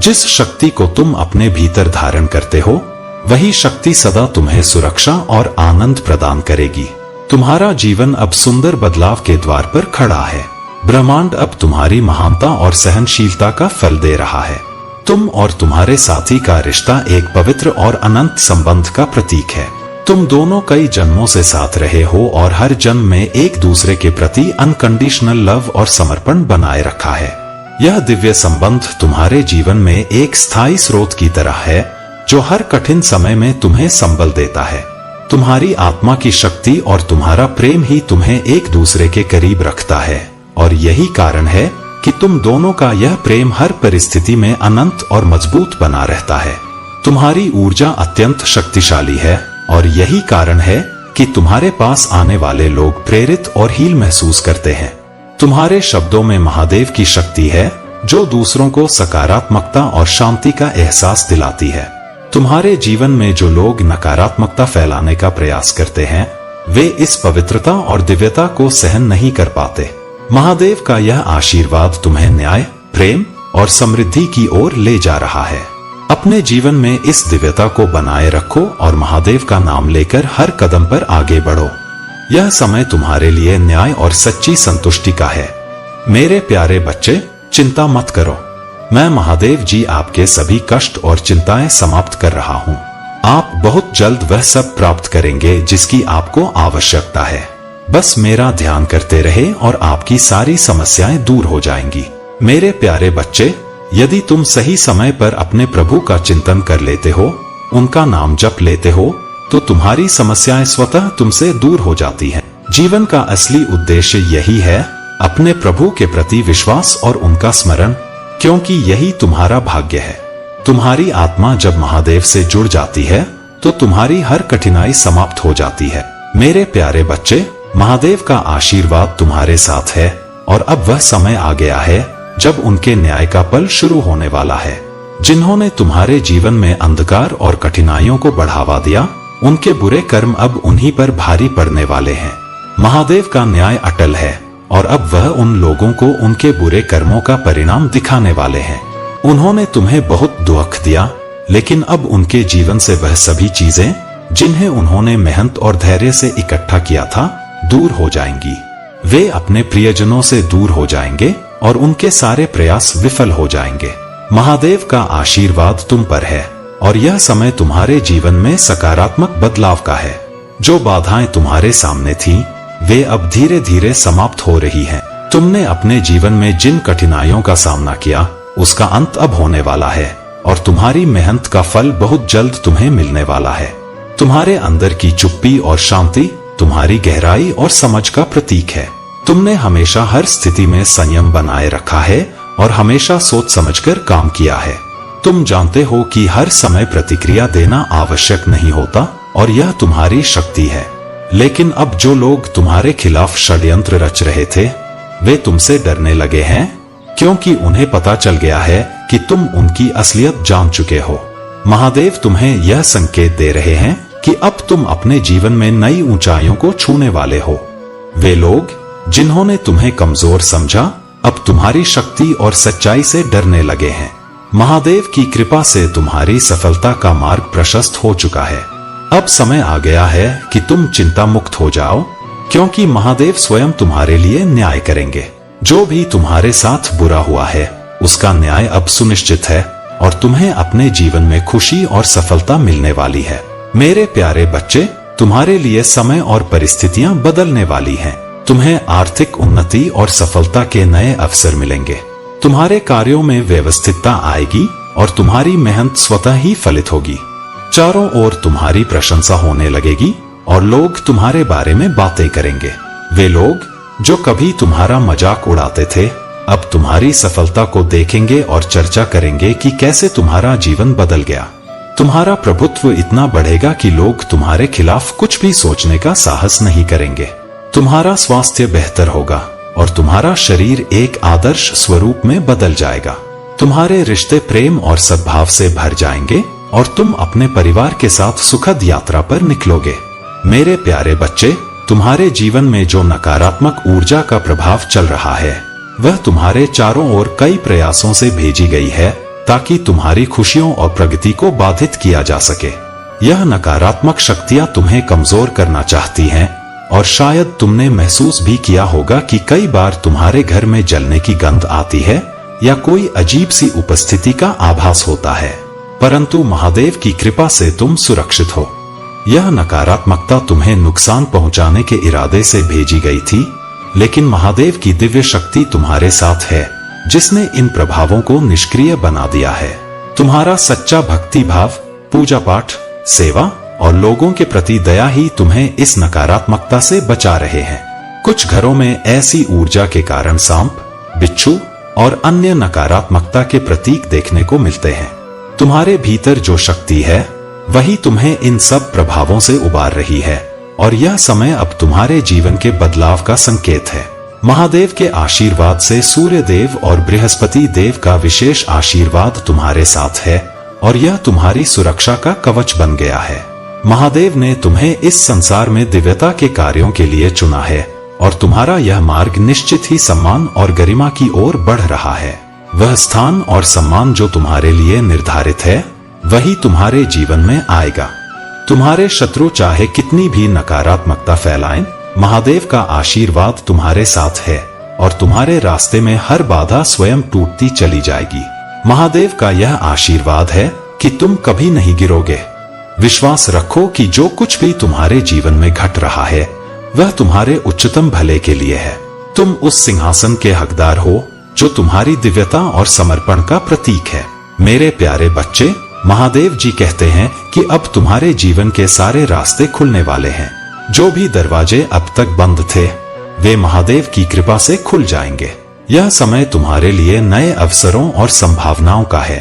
जिस शक्ति को तुम अपने भीतर धारण करते हो, वही शक्ति सदा तुम्हें सुरक्षा और आनंद प्रदान करेगी। तुम्हारा जीवन अब सुंदर बदलाव के द्वार पर खड़ा है। ब्रह्मांड अब तुम्हारी महानता और सहनशीलता का फल दे रहा है। तुम और तुम्हारे साथी का रिश्ता एक पवित्र और अनंत संबंध का प्रतीक है। तुम दोनों कई जन्मों से साथ रहे हो और हर जन्म में एक दूसरे के प्रति अनकंडीशनल लव और समर्पण बनाए रखा है। यह दिव्य संबंध तुम्हारे जीवन में एक स्थायी स्रोत की तरह है जो हर कठिन समय में तुम्हें संबल देता है। तुम्हारी आत्मा की शक्ति और तुम्हारा प्रेम ही तुम्हें एक दूसरे के करीब रखता है और यही कारण है कि तुम दोनों का यह प्रेम हर परिस्थिति में अनंत और मजबूत बना रहता है। तुम्हारी ऊर्जा अत्यंत शक्तिशाली है और यही कारण है कि तुम्हारे पास आने वाले लोग प्रेरित और हील महसूस करते हैं। तुम्हारे शब्दों में महादेव की शक्ति है जो दूसरों को सकारात्मकता और शांति का एहसास दिलाती है। तुम्हारे जीवन में जो लोग नकारात्मकता फैलाने का प्रयास करते हैं वे इस पवित्रता और दिव्यता को सहन नहीं कर पाते। महादेव का यह आशीर्वाद तुम्हें न्याय, प्रेम और समृद्धि की ओर ले जा रहा है। अपने जीवन में इस दिव्यता को बनाए रखो और महादेव का नाम लेकर हर कदम पर आगे बढ़ो। यह समय तुम्हारे लिए न्याय और सच्ची संतुष्टि का है। मेरे प्यारे बच्चे, चिंता मत करो। मैं महादेव जी आपके सभी कष्ट और चिंताएं समाप्त कर रहा हूँ। आप बहुत जल्द वह सब प्राप्त करेंगे जिसकी आपको आवश्यकता है। बस मेरा ध्यान करते रहे और आपकी सारी समस्याएं दूर हो जाएंगी। मेरे प्यारे बच्चे, यदि तुम सही समय पर अपने प्रभु का चिंतन कर लेते हो, उनका नाम जप लेते हो, तो तुम्हारी समस्याएं स्वतः तुमसे दूर हो जाती हैं। जीवन का असली उद्देश्य यही है, अपने प्रभु के प्रति विश्वास और उनका स्मरण, क्योंकि यही तुम्हारा भाग्य है। तुम्हारी आत्मा जब महादेव से जुड़ जाती है तो तुम्हारी हर कठिनाई समाप्त हो जाती है। मेरे प्यारे बच्चे, महादेव का आशीर्वाद तुम्हारे साथ है और अब वह समय आ गया है जब उनके न्याय का पल शुरू होने वाला है। जिन्होंने तुम्हारे जीवन में अंधकार और कठिनाइयों को बढ़ावा दिया, उनके बुरे कर्म अब उन्हीं पर भारी पड़ने वाले हैं। महादेव का न्याय अटल है और अब वह उन लोगों को उनके बुरे कर्मों का परिणाम दिखाने वाले हैं। उन्होंने तुम्हें बहुत दुख दिया, लेकिन अब उनके जीवन से वह सभी चीजें जिन्हें उन्होंने मेहनत और धैर्य से इकट्ठा किया था दूर हो जाएंगी। वे अपने प्रियजनों से दूर हो जाएंगे और उनके सारे प्रयास विफल हो जाएंगे। महादेव का आशीर्वाद तुम पर है और यह समय तुम्हारे जीवन में सकारात्मक बदलाव का है। जो बाधाएं तुम्हारे सामने थीं, वे अब धीरे धीरे समाप्त हो रही हैं। तुमने अपने जीवन में जिन कठिनाइयों का सामना किया, उसका अंत अब होने वाला है और तुम्हारी मेहनत का फल बहुत जल्द तुम्हें मिलने वाला है। तुम्हारे अंदर की चुप्पी और शांति तुम्हारी गहराई और समझ का प्रतीक है। तुमने हमेशा हर स्थिति में संयम बनाए रखा है और हमेशा सोच समझकर काम किया है। तुम जानते हो कि हर समय प्रतिक्रिया देना आवश्यक नहीं होता और यह तुम्हारी शक्ति है। लेकिन अब जो लोग तुम्हारे खिलाफ षड्यंत्र रच रहे थे, वे तुमसे डरने लगे हैं, क्योंकि उन्हें पता चल गया है कि तुम उनकी असलियत जान चुके हो। महादेव तुम्हें यह संकेत दे रहे हैं कि अब तुम अपने जीवन में नई ऊंचाइयों को छूने वाले हो। वे लोग जिन्होंने तुम्हें कमजोर समझा, अब तुम्हारी शक्ति और सच्चाई से डरने लगे हैं। महादेव की कृपा से तुम्हारी सफलता का मार्ग प्रशस्त हो चुका है। अब समय आ गया है कि तुम चिंता मुक्त हो जाओ, क्योंकि महादेव स्वयं तुम्हारे लिए न्याय करेंगे। जो भी तुम्हारे साथ बुरा हुआ है, उसका न्याय अब सुनिश्चित है और तुम्हें अपने जीवन में खुशी और सफलता मिलने वाली है। मेरे प्यारे बच्चे, तुम्हारे लिए समय और परिस्थितियां बदलने वाली हैं। तुम्हें आर्थिक उन्नति और सफलता के नए अवसर मिलेंगे। तुम्हारे कार्यों में व्यवस्थितता आएगी और तुम्हारी मेहनत स्वतः ही फलित होगी। चारों ओर तुम्हारी प्रशंसा होने लगेगी और लोग तुम्हारे बारे में बातें करेंगे। वे लोग जो कभी तुम्हारा मजाक उड़ाते थे, अब तुम्हारी सफलता को देखेंगे और चर्चा करेंगे कि कैसे तुम्हारा जीवन बदल गया। तुम्हारा प्रभुत्व इतना बढ़ेगा कि लोग तुम्हारे खिलाफ कुछ भी सोचने का साहस नहीं करेंगे। तुम्हारा स्वास्थ्य बेहतर होगा और तुम्हारा शरीर एक आदर्श स्वरूप में बदल जाएगा। तुम्हारे रिश्ते प्रेम और सद्भाव से भर जाएंगे और तुम अपने परिवार के साथ सुखद यात्रा पर निकलोगे। मेरे प्यारे बच्चे, तुम्हारे जीवन में जो नकारात्मक ऊर्जा का प्रभाव चल रहा है, वह तुम्हारे चारों ओर कई प्रयासों से भेजी गई है ताकि तुम्हारी खुशियों और प्रगति को बाधित किया जा सके। यह नकारात्मक शक्तियां तुम्हें कमजोर करना चाहती हैं और शायद तुमने महसूस भी किया होगा कि कई बार तुम्हारे घर में जलने की गंध आती है या कोई अजीब सी उपस्थिति का आभास होता है, परंतु महादेव की कृपा से तुम सुरक्षित हो। यह नकारात्मकता तुम्हें नुकसान पहुंचाने के इरादे से भेजी गई थी, लेकिन महादेव की दिव्य शक्ति तुम्हारे साथ है, जिसने इन प्रभावों को निष्क्रिय बना दिया है। तुम्हारा सच्चा भक्ति भाव, पूजा पाठ, सेवा और लोगों के प्रति दया ही तुम्हें इस नकारात्मकता से बचा रहे हैं। कुछ घरों में ऐसी ऊर्जा के कारण सांप, बिच्छू और अन्य नकारात्मकता के प्रतीक देखने को मिलते हैं। तुम्हारे भीतर जो शक्ति है वही तुम्हें इन सब प्रभावों से उबार रही है, और यह समय अब तुम्हारे जीवन के बदलाव का संकेत है। महादेव के आशीर्वाद से सूर्य देव और बृहस्पति देव का विशेष आशीर्वाद तुम्हारे साथ है, और यह तुम्हारी सुरक्षा का कवच बन गया है। महादेव ने तुम्हें इस संसार में दिव्यता के कार्यों के लिए चुना है, और तुम्हारा यह मार्ग निश्चित ही सम्मान और गरिमा की ओर बढ़ रहा है। वह स्थान और सम्मान जो तुम्हारे लिए निर्धारित है वही तुम्हारे जीवन में आएगा। तुम्हारे शत्रु चाहे कितनी भी नकारात्मकता फैलाएं, महादेव का आशीर्वाद तुम्हारे साथ है, और तुम्हारे रास्ते में हर बाधा स्वयं टूटती चली जाएगी। महादेव का यह आशीर्वाद है कि तुम कभी नहीं गिरोगे। विश्वास रखो कि जो कुछ भी तुम्हारे जीवन में घट रहा है वह तुम्हारे उच्चतम भले के लिए है। तुम उस सिंहासन के हकदार हो जो तुम्हारी दिव्यता और समर्पण का प्रतीक है। मेरे प्यारे बच्चे, महादेव जी कहते हैं कि अब तुम्हारे जीवन के सारे रास्ते खुलने वाले हैं। जो भी दरवाजे अब तक बंद थे वे महादेव की कृपा से खुल जाएंगे। यह समय तुम्हारे लिए नए अवसरों और संभावनाओं का है।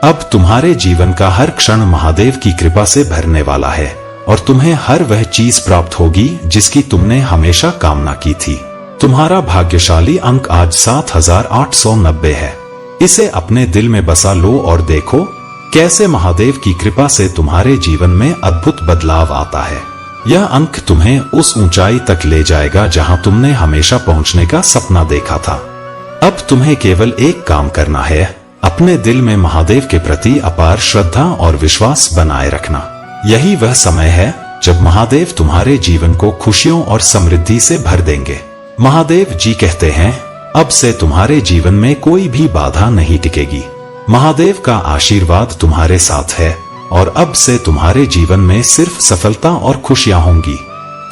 अब तुम्हारे जीवन का हर क्षण महादेव की कृपा से भरने वाला है, और तुम्हें हर वह चीज प्राप्त होगी जिसकी तुमने हमेशा कामना की थी। तुम्हारा भाग्यशाली अंक आज 7890 है। इसे अपने दिल में बसा लो और देखो कैसे महादेव की कृपा से तुम्हारे जीवन में अद्भुत बदलाव आता है। यह अंक तुम्हें उस ऊंचाई तक ले जाएगा जहां तुमने हमेशा पहुंचने का सपना देखा था। अब तुम्हें केवल एक काम करना है, अपने दिल में महादेव के प्रति अपार श्रद्धा और विश्वास बनाए रखना। यही वह समय है जब महादेव तुम्हारे जीवन को खुशियों और समृद्धि से भर देंगे। महादेव जी कहते हैं, अब से तुम्हारे जीवन में कोई भी बाधा नहीं टिकेगी। महादेव का आशीर्वाद तुम्हारे साथ है, और अब से तुम्हारे जीवन में सिर्फ सफलता और खुशियां होंगी।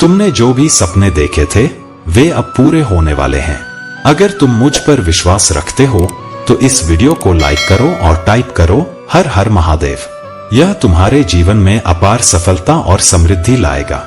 तुमने जो भी सपने देखे थे वे अब पूरे होने वाले हैं। अगर तुम मुझ पर विश्वास रखते हो तो इस वीडियो को लाइक करो और टाइप करो हर हर महादेव। यह तुम्हारे जीवन में अपार सफलता और समृद्धि लाएगा।